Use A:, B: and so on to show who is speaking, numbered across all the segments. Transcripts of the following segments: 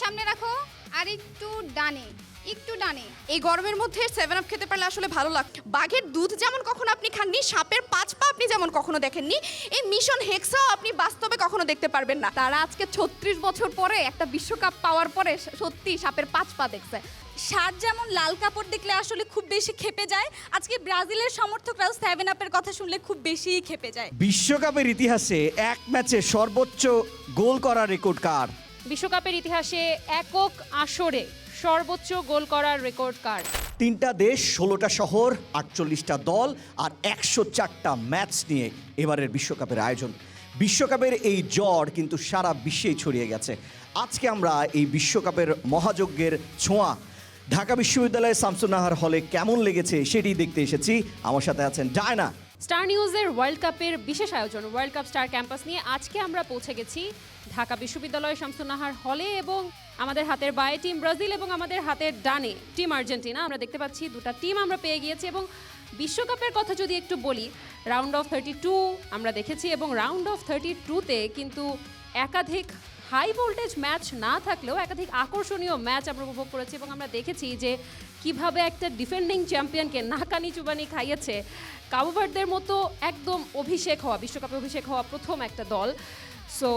A: সামনে রাখো আর একটু ডানে, একটু ডানে।
B: এই গরমের মধ্যে 7 আপ খেতে পারলে আসলে ভালো লাগে। বাঘের দুধ যেমন কখনো আপনি খাননি, সাপের 5 পা আপনি যেমন কখনো দেখেননি, এই মিশন হেক্সাও আপনি বাস্তবে কখনো দেখতে পারবেন না।
C: তারা আজকে 36 বছর পরে একটা বিশ্বকাপ পাওয়ার পরে সত্যি সাপের 5 পা দেখছে।
D: শার্ট যেমন লাল কাপড় দেখলে আসলে খুব বেশি ক্ষেপে যায়, আজকে ব্রাজিলের সমর্থকরাও 7 আপের কথা শুনলে খুব বেশিই ক্ষেপে যায়।
E: বিশ্বকাপের ইতিহাসে এক ম্যাচে সর্বোচ্চ গোল করার রেকর্ড কার?
F: বিশ্বকাপের ইতিহাসে একক আসরে সর্বোচ্চ গোল করার রেকর্ড কার?
E: 3টা দেশ, 16টা শহর, 48টা দল আর 104টা ম্যাচ নিয়ে এবারের বিশ্বকাপের আয়োজন। বিশ্বকাপের এই জ্বর কিন্তু সারা বিশ্বেই ছড়িয়ে গেছে। আজকে আমরা এই বিশ্বকাপের মহাযজ্ঞের ছোঁয়া ঢাকা বিশ্ববিদ্যালয়ের শামসুন্নাহার হলে কেমন লেগেছে সেটি দেখতে এসেছি। আমার সাথে আছেন ডায়না।
F: স্টার নিউজের ওয়ার্ল্ড কাপের বিশেষ আয়োজন ওয়ার্ল্ড কাপ স্টার ক্যাম্পাস নিয়ে আজকে আমরা পৌঁছে গেছি ঢাকা বিশ্ববিদ্যালয় শামসুন্নাহার হলে, এবং আমাদের হাতের বায়ে টিম ব্রাজিল এবং আমাদের হাতের ডানে টিম আর্জেন্টিনা। আমরা দেখতে পাচ্ছি দুটো টিম আমরা পেয়ে গিয়েছি। এবং বিশ্বকাপের কথা যদি একটু বলি, রাউন্ড অফ 32 আমরা দেখেছি, এবং রাউন্ড অফ 32তে কিন্তু একাধিক হাই ভোল্টেজ ম্যাচ না থাকলেও একাধিক আকর্ষণীয় ম্যাচ আমরা উপভোগ করেছি। এবং আমরা দেখেছি যে কিভাবে একটা ডিফেন্ডিং চ্যাম্পিয়নকে নাকানি চুবানি খাইয়েছে কাবু ভার্দের মতো একদম বিশ্বকাপে অভিষেক হওয়া প্রথম একটা দল। সো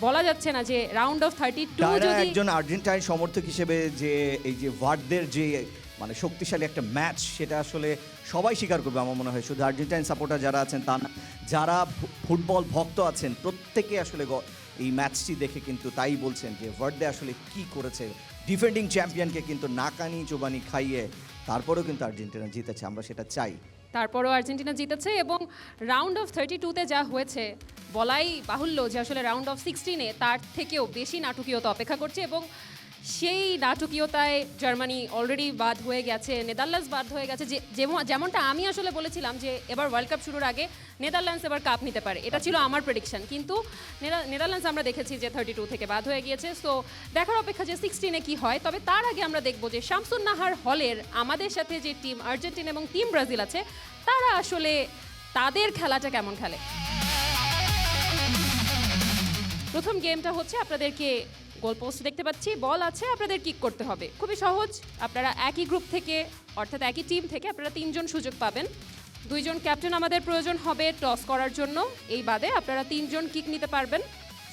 F: বলা যাচ্ছে না যে রাউন্ড অফ 32
E: ডায়না
F: যদি
E: একজন আর্জেন্টাইন সমর্থক হিসেবে যে এই যে ভার্দের যে মানে শক্তিশালী একটা ম্যাচ, সেটা আসলে সবাই স্বীকার করবে আমার মনে হয়। শুধু আর্জেন্টাইন সাপোর্টার যারা আছেন তা না, যারা ফুটবল ভক্ত আছেন প্রত্যেকে আসলে এই ম্যাচটি দেখে কিন্তু তাই বলছেন যে ভার্দে আসলে কি করেছে। ডিফেন্ডিং চ্যাম্পিয়নকে কিন্তু নাকানি চোবানি খাইয়ে তারপরেও কিন্তু আর্জেন্টিনা জিতেছে, আমরা সেটা চাই।
F: তারপরও আর্জেন্টিনা জিতেছে। এবং রাউন্ড অফ 32তে যা হয়েছে বলাই বাহুল্য যে আসলে রাউন্ড অফ 16-এ তার থেকেও বেশি নাটকীয়তা অপেক্ষা করছে। এবং সেই নাটকীয়তায় জার্মানি অলরেডি বাদ হয়ে গেছে, নেদারল্যান্ডস বাদ হয়ে গেছে। যেমনটা আমি আসলে বলেছিলাম যে এবার ওয়ার্ল্ড কাপ শুরুর আগে নেদারল্যান্ডস এবার কাপ নিতে পারে, এটা ছিল আমার প্রেডিকশন। কিন্তু নেদারল্যান্ডস আমরা দেখেছি যে 32 থেকে বাদ হয়ে গিয়েছে। সো দেখার অপেক্ষা যে 16-এ কি হয়। তবে তার আগে আমরা দেখব যে শামসুন্নাহার হলের আমাদের সাথে যে টিম আর্জেন্টিনা এবং টিম ব্রাজিল আছে তারা আসলে তাদের খেলাটা কেমন খেলে। প্রথম গেমটা হচ্ছে আপনাদেরকে গোল পোস্ট দেখতে পাচ্ছি, বল আছে, আপনাদের কিক করতে হবে। খুবই সহজ। আপনারা একই গ্রুপ থেকে অর্থাৎ একই টিম থেকে আপনারা 3 জন সুযোগ পাবেন। 2 জন ক্যাপ্টেন আমাদের প্রয়োজন হবে টস করার জন্য। এই বাদে আপনারা 3 জন কিক নিতে পারবেন।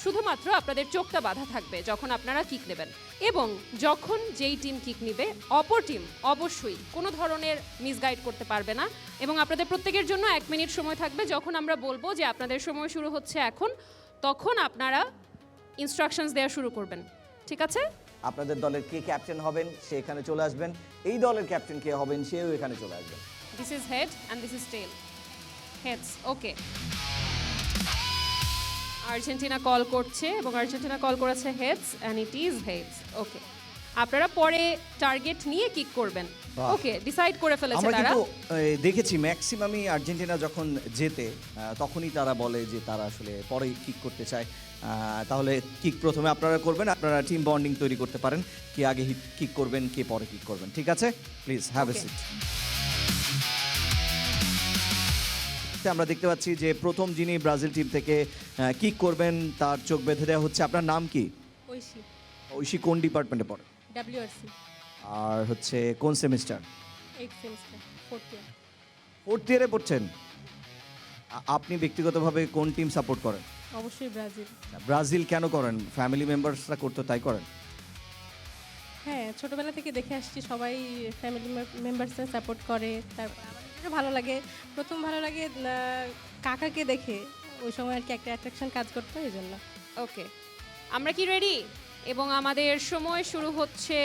F: শুধুমাত্র আপনাদের চোখটা বাঁধা থাকবে যখন আপনারা কিক নেবেন, এবং যখন যেই টিম কিক নেবে অপর টিম অবশ্যই কোনো ধরনের মিসগাইড করতে পারবে না। এবং আপনাদের প্রত্যেকের জন্য 1 মিনিট সময় থাকবে। যখন আমরা বলবো যে আপনাদের সময় শুরু হচ্ছে এখন, তখন আপনারা ইনস্ট্রাকশনস দেওয়া শুরু করবেন। ঠিক আছে?
E: আপনাদের দলের কে ক্যাপ্টেন হবেন সে এখানে চলে আসবেন, এই দলের ক্যাপ্টেন কে হবেন সেও এখানে চলে আসবেন।
F: This is head and this is tail. Heads. Okay, Argentina call করছে এবং আর্জেন্টিনা কল করেছে heads and it is heads. Okay, আপনারা পরে টার্গেট নিয়ে কিক করবেন। ওকে, ডিসাইড করে ফেলেছে
E: আমরা
F: তারা।
E: কিন্তু দেখেছি ম্যাক্সিমামই আর্জেন্টিনা যখন জেতে তখনই তারা বলে যে তারা আসলে পরেই কিক করতে চায়। তাহলে কিক প্রথমে আপনারা করবেন, আপনারা টিম বন্ডিং তৈরি করতে পারেন, কে আগে কিক করবেন কে পরে কিক করবেন। ঠিক আছে, প্লিজ হ্যাভ এ সিট। আমরা দেখতে পাচ্ছি যে প্রথম যিনি ব্রাজিল টিম থেকে কিক করবেন তার চোখ বেঁধে দেওয়া হচ্ছে। আপনার নাম কি?
D: ঐশী।
E: ঐশী কোন ডিপার্টমেন্টে পড়ে?
D: WRC
E: আর হচ্ছে কোন সেমিস্টার?
D: 8 সেমিস্টার 4th ইয়ার।
E: 4th ইয়ারে পড়ছেন। আপনি ব্যক্তিগতভাবে কোন টিম সাপোর্ট করেন?
D: অবশ্যই ব্রাজিল।
E: ব্রাজিল কেন করেন? ফ্যামিলি মেম্বার্সরা করতো তাই করেন?
D: হ্যাঁ, ছোটবেলা থেকে দেখে আসছি সবাই ফ্যামিলি মেম্বার্সরা সাপোর্ট করে। তারপর আমার ভালো লাগে, প্রথম ভালো লাগে কাকাকে দেখে, ওই সময় আর কি একটা অ্যাট্রাকশন কাজ করতো, এই জন্য।
F: ওকে, আমরা কি রেডি? এবং আমাদের সময় শুরু হচ্ছে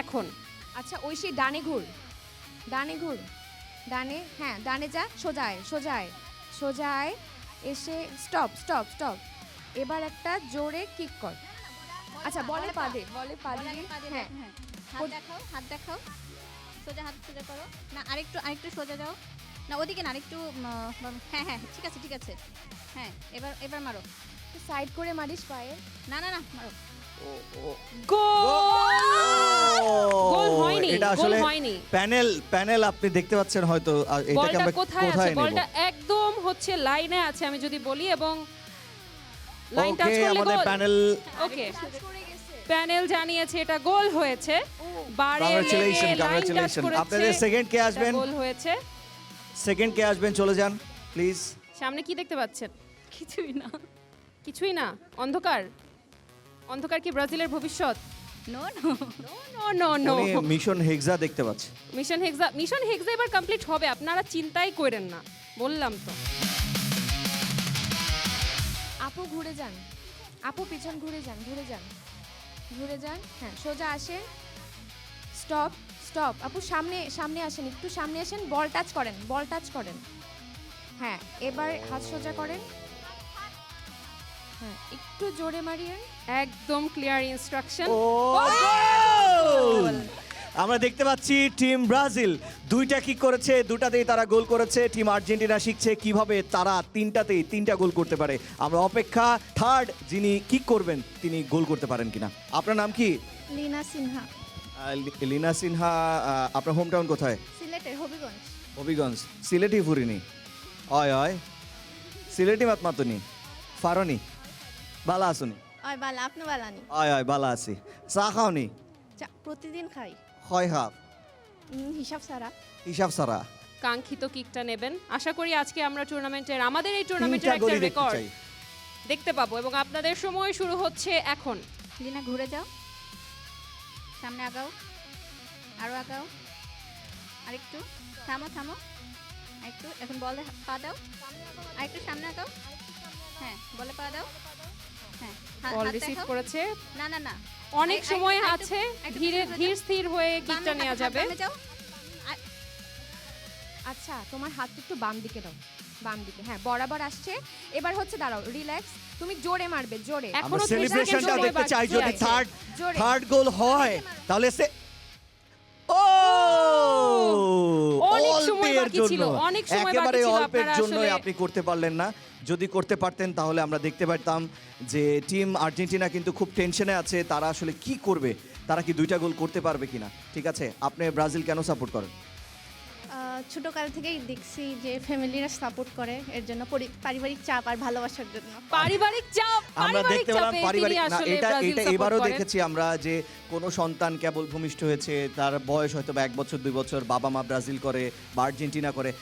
F: এখন।
A: আচ্ছা ঐশী ডানে ঘুর, ডানে ঘুর, ডানে, হ্যাঁ ডানে যা, সোজায় সোজায় সোজায় এসে স্টপ স্টপ স্টপ। এবার একটা জোরে কিক কর। আচ্ছা বলে পা দে, বলে পা দিয়ে, হ্যাঁ
G: হাত দেখাও, হাত দেখাও, সোজা হাত সোজা করো না, আরেকটু সোজা যাও না, ওদিকে না, আরেকটু হ্যাঁ হ্যাঁ ঠিক আছে ঠিক আছে, হ্যাঁ এবার মারো,
A: সাইড করে মারিস পায়ে।
G: না না না মারো।
F: গোল হয়নি,
E: এটা
F: গোল
E: আসলে
F: হয়নি।
E: প্যানেল আপনি দেখতে পাচ্ছেন হয়তো। এটাকে
F: বলটা
E: আমরা
F: কোথায় আছে?
E: কোথায় নেব?
F: বলটা একদম হচ্ছে লাইনে আছে আমি যদি বলি, এবং লাইন টাচ
E: ওকে,
F: করলে
E: আমাদের
F: গোল।
E: প্যানেল
F: ওকে, প্যানেল জানিয়েছে এটা গোল হয়েছে। বারে
E: Congratulations,
F: লেগে লাইন টাচ
E: congratulations.
F: করেছে,
E: আপনাদের second কে
F: এটা
E: আসবেন?
F: গোল হয়েছে।
E: সেকেন্ড কে আসবেন, চলে যান প্লিজ।
F: সামনে কি দেখতে পাচ্ছেন?
C: কিছুই না।
F: কিছুই না, অন্ধকার। অন্ধকার কি ব্রাজিলের ভবিষ্যৎ?
C: No no.
F: No no no.
E: উনি মিশন হেক্সা দেখতে পাচ্ছে।
F: মিশন হেক্সা এবার কমপ্লিট হবে, আপনারা চিন্তাই করেন না, বললাম তো।
A: আপু ঘুরে যান, আপু পিছন ঘুরে যান, ঘুরে যান, ঘুরে যান। হ্যাঁ, সোজা আসেন। Stop stop. আপু সামনে সামনে আসেন, একটু সামনে আসেন, বল টাচ করেন, বল টাচ করেন। হ্যাঁ, এবার হাত সোজা করেন। হ্যাঁ, একটু জোরে মারিয়েন।
F: একদম ক্লিয়ার ইনস্ট্রাকশন।
E: ও গোল! আমরা দেখতে পাচ্ছি টিম ব্রাজিল দুইটা কিক করেছে, দুটাতেই তারা গোল করেছে। টিম আর্জেন্টিনা শিখছে কিভাবে তারা তিনটাতেই তিনটা গোল করতে পারে। আমরা অপেক্ষা থার্ড যিনি কিক করবেন তিনি গোল করতে পারেন কিনা। আপনার নাম কি?
G: লিনা সিনহা,
E: লীনা সিনহা। আপনার হোম টাউন কোথায়?
G: সিলেটের হবিগঞ্জ।
E: হবিগঞ্জ। সিলেটি ফুরিনি? অয় অয় সিলেটি মাত মাতুনি ফারনি বালা আসুনি?
G: ওই বালা, আপনি বালানি।
E: অয় অয় বালা আছি। চা খাওনি?
G: প্রতিদিন খাই,
E: হয় হাফ
G: হিসাব ছাড়া।
E: হিসাব সারা।
F: কাঙ্ক্ষিত কিকটা নেবেন। আশা করি আজকে আমরা টুর্নামেন্টের আমাদের এই টুর্নামেন্টের
E: তিনটা
F: একটা
E: গোলই দেখতে
F: রেকর্ড
E: চাই।
F: দেখতে পাবো এবং আপনাদের সময় শুরু হচ্ছে এখন।
G: লিনা ঘুরে যাও, সামনে আগাও, আরো আগাও, আরেকটু, থামো থামো, আরেকটু, এখন বলে পা দাও, আরেকটু সামনে আগাও, হ্যাঁ বলে পা দাও, হ্যাঁ
F: বল
G: হাত
F: রিসিভ
G: দেখাও।
F: করেছে,
G: না না না,
F: অনেক
G: আরেকটু-
F: সময়
G: আরেকটু-
F: আছে,
G: আরেকটু
F: ধীরে
G: পিছনে
F: ধীর
G: যাও।
F: স্থির হয়ে কিকটা
G: বামে
F: নেওয়া
G: হাত
F: যাবে।
G: বামে যাও।
A: আচ্ছা, তোমার হাত একটু বাম দিকে দাও, বাম দিকে। হ্যাঁ, বরাবর আসছে। এবার হচ্ছে দাঁড়াও, রিল্যাক্স। তুমি জোরে মারবে, জোরে।
F: এখনো
E: আমরা
F: 30
E: সেলিব্রেশনটা
F: সেকেন্ড
E: দেখতে
F: সময়
E: চাই।
F: বাকি
E: যদি
F: আছে।
E: থার্ড
A: জোরে।
E: থার্ড গোল হয় তাহলে সে ও
F: অনেক সময়
E: অল্পের
F: বাকি ছিল,
E: জন্য,
F: অনেক সময় বাকি
E: একেবারে
F: ছিল,
E: অল্পের
F: আপনারা
E: জন্যই
F: আসলে-
E: আপনি করতে পারলেন না। যদি করতে পারতেন তাহলে আমরা দেখতে পারতাম যে টিম আর্জেন্টিনা কিন্তু খুব টেনশনে আছে। তারা আসলে কি করবে, তারা কি দুইটা গোল করতে পারবে কিনা। ঠিক আছে, আপনি ব্রাজিল কেন সাপোর্ট করেন?
G: ছোটকাল থেকেই দেখছি যে ফ্যামিলিরা সাপোর্ট করে, এর জন্য পারিবারিক চাপ আর ভালোবাসার জন্য।
F: পারিবারিক চাপ,
E: আমরা
F: পারিবারিক
E: দেখতে পেলাম
F: চাপে
E: পারিবারিক
F: তিনি
E: না,
F: আসলে
E: এটা
F: ব্রাজিল
E: এটা
F: support
E: এবারও
F: করেন।
E: দেখেছি আমরা যে কোনো সন্তান কেবল ভূমিষ্ঠ হয়েছে, তার বয়স হয়তো বা 1 বছর 2 বছর, বাবা মা ব্রাজিল করে বা আর্জেন্টিনা করে,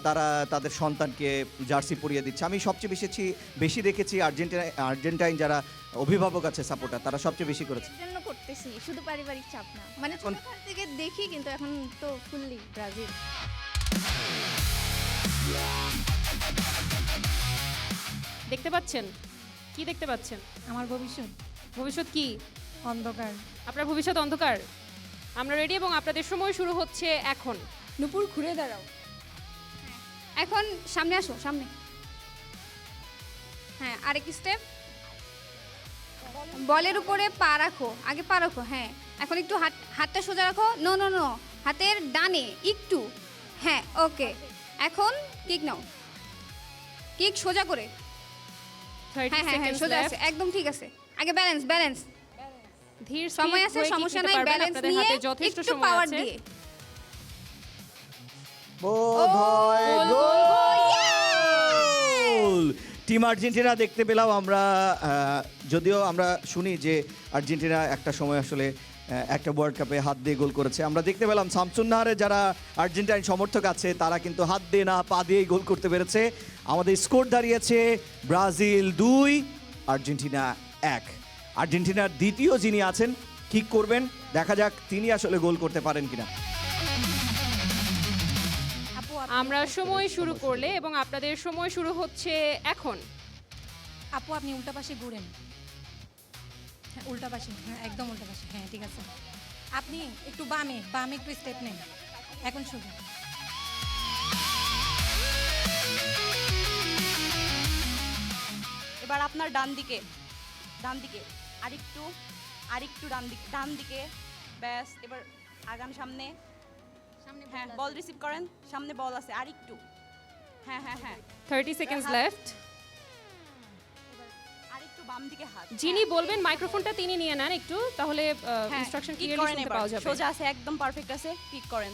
E: তারা তাদের সন্তানকে জার্সি পরিয়ে দিচ্ছে। আমি সবচেয়ে বেশি দেখেছি আর্জেন্টাইন যারা অভিভাবক আছে, সাপোর্টার, তারা সবচেয়ে বেশি করেছে।
G: এর জন্য করতেছি, শুধু পারিবারিক চাপ না, মানে ছোটকাল থেকে দেখি, কিন্তু এখন তো ফুললি ব্রাজিল।
F: দেখতে পাচ্ছেন, কি দেখতে পাচ্ছেন?
D: আমার ভবিষ্যৎ
F: ভবিষ্যৎ কি?
D: অন্ধকার।
F: আপনার ভবিষ্যৎ অন্ধকার। আমরা রেডি এবং আপনাদের সময় শুরু হচ্ছে এখন।
A: নুপুর ঘুরে দাঁড়াও।
C: এখন সামনে আসো, সামনে। হ্যাঁ, আরেক স্টেপ। বলের উপরে পা রাখো, আগে পা রাখো। হ্যাঁ, এখন একটু হাতটা সোজা রাখো। নো নো নো, হাতের ডানে একটু। হ্যাঁ, ওকে। এখন কিক নাও, কিক সোজা করে।
F: 30
C: হ্যাঁ হ্যাঁ হ্যাঁ,
F: seconds
C: সোজা
F: left.
C: আছে, একদম ঠিক আছে। আগে ব্যালেন্স ব্যালেন্স।
F: ধীর
C: সময় আছে, সমস্যা নাই, ব্যালেন্স নিয়ে
F: যথেষ্ট
C: একটু
F: সময়
C: পাওয়ার
F: আছে।
C: দিয়ে।
E: বোধহয়
F: গোল,
E: গোল! টিম আর্জেন্টিনা দেখতে পেলাম আমরা। যদিও আমরা শুনি যে আর্জেন্টিনা একটা সময় আসলে একটা ওয়ার্ল্ড কাপে হাত দিয়ে গোল করেছে। আমরা দেখতে পেলাম শামসুন্নাহারে যারা আর্জেন্টাইন সমর্থক আছে তারা কিন্তু হাত দিয়ে না, পা দিয়েই গোল করতে পেরেছে। আমাদের স্কোর দাঁড়িয়েছে ব্রাজিল 2, আর্জেন্টিনা 1। আর্জেন্টিনার দ্বিতীয় যিনি আছেন কিক করবেন, দেখা যাক তিনি আসলে গোল করতে পারেন কিনা।
F: আমরা সময় শুরু করলে এবং আপনাদের সময় শুরু হচ্ছে এখন।
D: আপু আপনি উল্টা পাশে ঘুরেন। হ্যাঁ, উল্টা পাশে, হ্যাঁ একদম উল্টা পাশে। হ্যাঁ ঠিক আছে, আপনি একটু বামে বামে একটু স্টেপ নেন। এখন সোজা।
B: এবার আপনার ডান দিকে, ডান দিকে আরেকটু, আরেকটু ডান দিকে। ব্যাস, এবার আগান সামনে। হ্যাঁ, বল রিসিভ করেন, সামনে বল আছে, আরেকটু। হ্যাঁ হ্যাঁ হ্যাঁ,
F: 30 seconds left.
B: আরেকটু বাম দিকে হাত।
F: যিনি বলবেন মাইক্রোফোনটা তিনি নিয়ে নেন একটু, তাহলে
B: হ্যাঁ,
F: ইনস্ট্রাকশন
B: কিক
F: ক্লিয়ারলি
B: করেন
F: শুনতে
B: এবার।
F: পাওয়া যাবে।
B: সোজা আছে, একদম পারফেক্ট আছে, কিক করেন।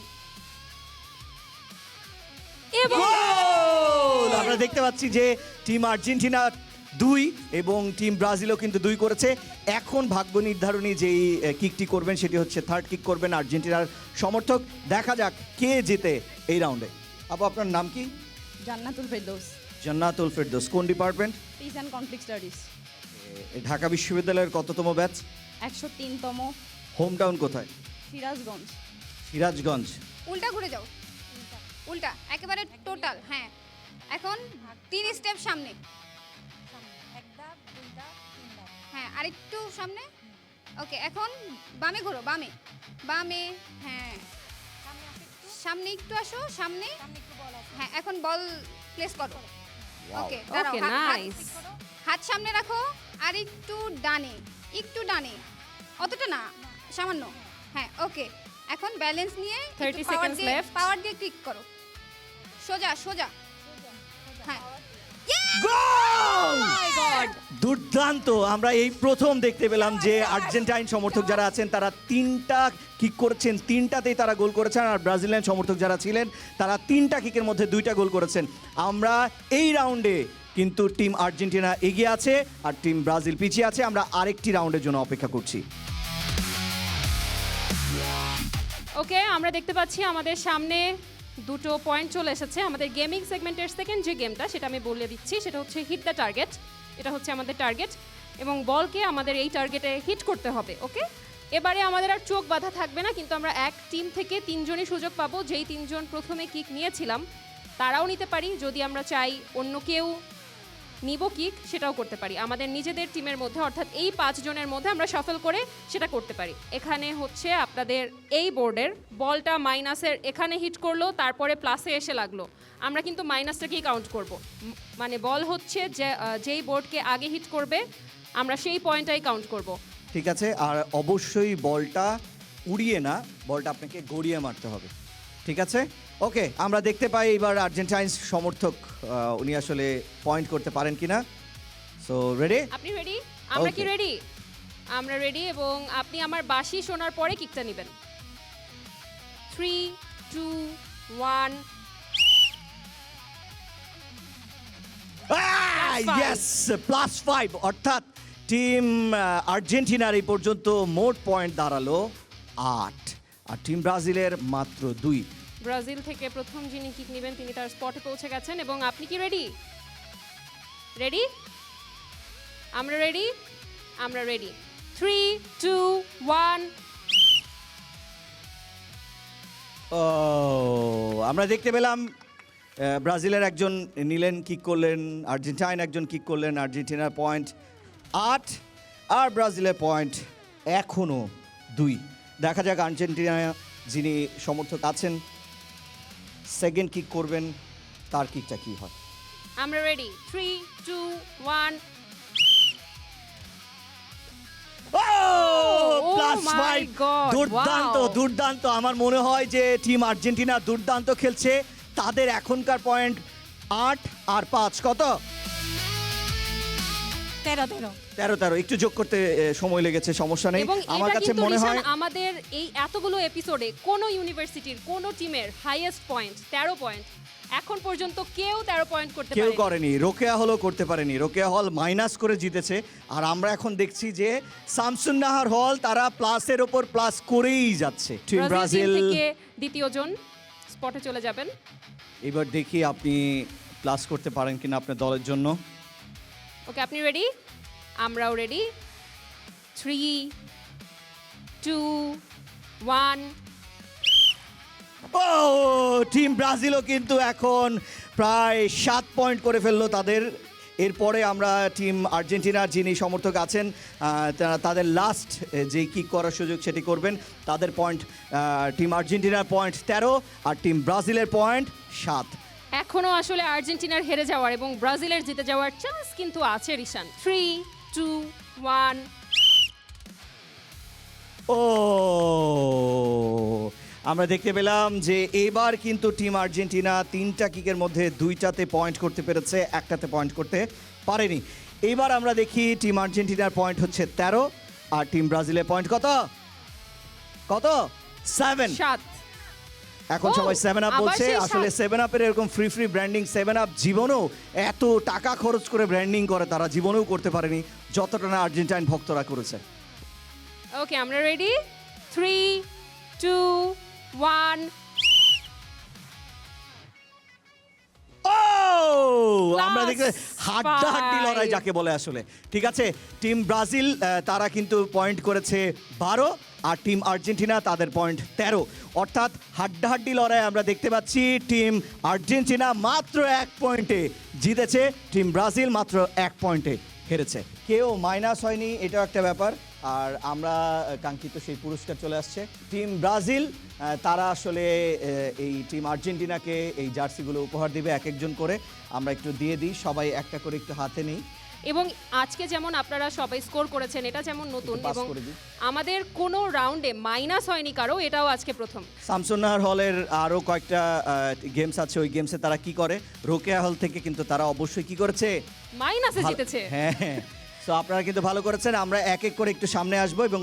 F: এবং
E: গোল! আমরা দেখতে পাচ্ছি যে টিম আর্জেন্টিনা 2 এবং টিম ব্রাজিলও কিন্তু 2 করেছে। এখন ভাগ্য নির্ধারণী যেই কিকটি করবেন সেটি হচ্ছে থার্ড কিক করবেন আর্জেন্টিনার সমর্থক। দেখা যাক কে জিতে এই রাউন্ডে। আপু আপনার নাম কি?
B: জান্নাতুল ফেরদৌস,
E: জান্নাতুল ফেরদৌস। কোন department?
B: Peace and conflict studies.
E: Dhaka বিশ্ববিদ্যালয়ের কততম ব্যাচ?
B: 103তম।
E: হোম টাউন কোথায়?
B: সিরাজগঞ্জ।
E: সিরাজগঞ্জ।
C: উল্টা ঘুরে যাও, উল্টা একেবারে টোটাল। হ্যাঁ, এখন 3 স্টেপ সামনে। হ্যাঁ, আরেকটু সামনে। ওকে, এখন বামে ঘোরো, বামে বামে। হ্যাঁ, সামনে একটু আসো, সামনে। হ্যাঁ, এখন বল প্লেস করো। ওকে, দাঁড়াও,
F: Okay, nice.
C: হাত সামনে রাখো, আর একটু ডানে, একটু ডানে, অতটা না, সামান্য। হ্যাঁ, ওকে, এখন ব্যালেন্স নিয়ে
F: 30 seconds left.
C: পাওয়ার দিয়ে ক্লিক করো, সোজা সোজা। হ্যাঁ,
E: দুর্দান্ত! আমরা এই প্রথম দেখতে পেলাম যে আর্জেন্টাইন সমর্থক যারা আছেন তারা 3টা কিক করেছেন, 3টাতেই তারা গোল করেছেন। আর ব্রাজিলিয়ান সমর্থক যারা ছিলেন তারা 3টা কিকের মধ্যে 2টা গোল করেছেন। আমরা এই রাউন্ডে কিন্তু টিম আর্জেন্টিনা এগিয়ে আছে আর টিম ব্রাজিল পিছিয়ে আছে। আমরা আরেকটি রাউন্ডের জন্য অপেক্ষা করছি।
F: ওকে, আমরা দেখতে পাচ্ছি আমাদের সামনে দুটো পয়েন্ট চলে এসেছে। আমাদের গেমিং সেগমেন্টের সেকেন্ড যে গেমটা সেটা আমি বলে দিচ্ছি, সেটা হচ্ছে হিট দ্য টার্গেট। এটা হচ্ছে আমাদের টার্গেট এবং বলকে আমাদের এই টার্গেটে হিট করতে হবে। ওকে, এবারে আমাদের আর চোখ বাঁধা থাকবে না, কিন্তু আমরা এক টিম থেকে 3জনই সুযোগ পাবো। যেই 3জন প্রথমে কিক নিয়েছিলাম তারাও নিতে পারি, যদি আমরা চাই অন্য কেউ নিব কিক সেটাও করতে পারি। আমাদের নিজেদের টিমের মধ্যে অর্থাৎ এই 5 জনের মধ্যে আমরা শাফল করে সেটা করতে পারি। এখানে হচ্ছে আপনাদের এই বোর্ডের বলটা মাইনাসের এখানে হিট করলো, তারপরে প্লাসে এসে লাগলো, আমরা কিন্তু মাইনাসটাকেই কাউন্ট করব। মানে বল হচ্ছে যে যেই বোর্ডকে আগে হিট করবে আমরা সেই পয়েন্টটাই কাউন্ট করব।
E: ঠিক আছে, আর অবশ্যই বলটা উড়িয়ে না, বলটা আপনাকে গড়িয়ে মারতে হবে। ঠিক আছে, ওকে। আমরা দেখতে পাই এবার আর্জেন্টাইন সমর্থক উনি আসলে পয়েন্ট করতে পারেন কিনা। So ready?
F: আপনি রেডি? আমরা কি
E: Okay.
F: রেডি? আমরা রেডি এবং আপনি আমার বাঁশি শোনার পরে কিকটা নেবেন। 3, 2, 1।
E: ইয়েস, +5, অর্থাৎ টিম আর্জেন্টিনার এই পর্যন্ত মোট পয়েন্ট দাঁড়ালো 8 আর টিম ব্রাজিলের মাত্র 2।
F: ব্রাজিল থেকে প্রথম যিনি কিক নেবেন তিনি তার স্পটে পৌঁছে গেছেন এবং আপনি কি রেডি? রেডি? আমরা রেডি? আমরা রেডি। 3, 2, 1।
E: ও, আমরা দেখতে পেলাম ব্রাজিলের একজন নিলেন, কিক করলেন, আর্জেন্টাইন একজন কিক করলেন। আর্জেন্টিনার পয়েন্ট 8 আর ব্রাজিলের পয়েন্ট এখনও 2। দেখা যাক আর্জেন্টিনা যিনি সমর্থক আছেন সেকেন্ড কিক করবেন, তার কিকটা কি হয়।
F: আমরা রেডি। 3, 2, 1।
E: +5!
F: my God,
E: দুর্দান্ত,
F: wow!
E: দুর্দান্ত! আমার মনে হয় যে টিম আর্জেন্টিনা দুর্দান্ত খেলছে। তাদের এখনকার পয়েন্ট 8 আর 5 কত? 13। একটু যোগ করতে সময় লেগেছে, সমস্যা নেই।
F: এবং
E: আমার
F: এটা
E: কাছে
F: কিন্তু
E: মনে হয়
F: রিশান, আমাদের এই এতগুলো এপিসোডে কোনো ইউনিভার্সিটির কোনো টিমের হাইয়েস্ট পয়েন্ট 13 পয়েন্ট। এখন পর্যন্ত কেউ 13 পয়েন্ট করতে
E: কেউ
F: পারেনি।
E: করেনি। রোকেয়া হলও করতে পারেনি। রোকেয়া হল মাইনাস করে জিতেছে। আর আমরা এখন দেখছি যে শামসুন নাহার হল তারা প্লাসের ওপর প্লাস করেই যাচ্ছে। টিম
F: ব্রাজিল
E: ব্রাজিল
F: থেকে দ্বিতীয় জন স্পটে চলে যাবেন।
E: এবার দেখি আপনি প্লাস করতে পারেন কিনা আপনার দলের জন্য।
F: ওকে, আপনি রেডি? আমরাও রেডি। 3, 2, 1।
E: ও, টিম ব্রাজিলও কিন্তু এখন প্রায় 7 পয়েন্ট করে ফেললো তাদের। এরপরে আমরা টিম আর্জেন্টিনার যিনি সমর্থক আছেন তাদের লাস্ট যে কিক করার সুযোগ সেটি করবেন। তাদের পয়েন্ট, টিম আর্জেন্টিনার পয়েন্ট 13 আর টিম ব্রাজিলের পয়েন্ট 7।
F: এখনো আসলে আর্জেন্টিনার হেরে যাওয়ার এবং ব্রাজিলের জিতে যাওয়ার চান্স কিন্তু আছে রিশান। 3, 2, 1।
E: ও, আমরা দেখতে পেলাম যে এবার কিন্তু টিম আর্জেন্টিনা 3টা কিকের মধ্যে 2টাতে পয়েন্ট করতে পেরেছে, একটাতে পয়েন্ট করতে পারেনি। এবার আমরা দেখি টিম আর্জেন্টিনার পয়েন্ট হচ্ছে 13 আর টিম ব্রাজিলের পয়েন্ট কত? 7। এখন
F: ও,
E: সবাই 7 আপ
F: আবার
E: বলছে,
F: সেই
E: আসলে 7 আপের এরকম ফ্রি ফ্রি ব্র্যান্ডিং 7 আপ জীবনেও এত টাকা খরচ করে ব্র্যান্ডিং করে তারা জীবনেও করতে পারেনি যতটা না আর্জেন্টাইন ভক্তরা করেছে।
F: ওকে আমরা রেডি 3 2 1
E: ও আমরা দেখতে হাড্ডাহাড্ডি
F: five.
E: লড়াই যাকে বলে আসলে। ঠিক আছে, টিম ব্রাজিল তারা কিন্তু পয়েন্ট করেছে 12 আর টিম আর্জেন্টিনা তাদের পয়েন্ট 13, অর্থাৎ হাড্ডাহাড্ডি লড়াই আমরা দেখতে পাচ্ছি টিম আর্জেন্টিনা মাত্র 1 পয়েন্টে জিতেছে, টিম ব্রাজিল মাত্র 1 পয়েন্টে হেরেছে। কেউ মাইনাস হয়নি, এটাও একটা ব্যাপার। আর আমরা কাঙ্ক্ষিত সেই পুরস্কার চলে আসছে। টিম ব্রাজিল তারা আসলে এই টিম আর্জেন্টিনাকে এই জার্সিগুলো উপহার দিবে এক একজন করে। আমরা একটু দিয়ে দিই, সবাই একটা করে একটু হাতে নিই।
F: এবং আজকে যেমন আপনারা সবাই স্কোর করেছেন, এটা যেমন নতুন
E: একটু pass
F: এবং
E: করে দিই।
F: আমাদের কোনো রাউন্ডে মাইনাস হয়নি কারো, এটাও আজকে প্রথম।
E: শামসুন্নাহার হলের আরও কয়েকটা গেমস আছে, ওই গেমসে তারা কি করে, রোকেয়া হল থেকে কিন্তু তারা অবশ্যই কি করেছে,
F: মাইনাসে
E: ভালো-
F: জিতেছে।
E: হ্যাঁ, তো আপনারা কিন্তু ভালো করেছেন। আমরা এক এক করে একটু সামনে আসবো এবং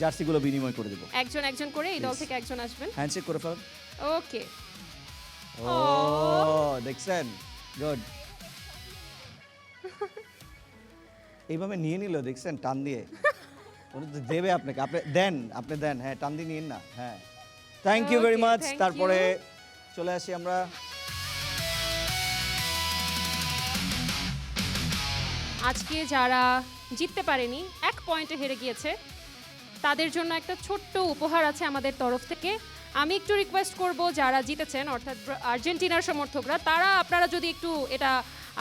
E: জার্সিগুলো বিনিময় করে দেবো।
F: একজন একজন করে এই দল থেকে একজন আসবেন।
E: হ্যান্ডশেক করে ফেলুন।
F: ওকে
E: ও দেখছেন, গুড। এইভাবে নিয়ে নিল, দেখছেন, টান দিয়ে। উনি তো দেবে আপনাকে, আপনি দেন, হ্যাঁ টান দিয়ে নিন না। হ্যাঁ, thank you very
F: Okay,
E: much.
F: thank
E: তারপরে
F: you.
E: চলে আসি আমরা
F: আজকে যারা জিততে পারেনি, 1 পয়েন্টে হেরে গিয়েছে, তাদের জন্য একটা ছোট্ট উপহার আছে আমাদের তরফ থেকে। আমি একটু রিকোয়েস্ট করব যারা জিতেছেন অর্থাৎ আর্জেন্টিনার সমর্থকরা, তারা আপনারা যদি একটু এটা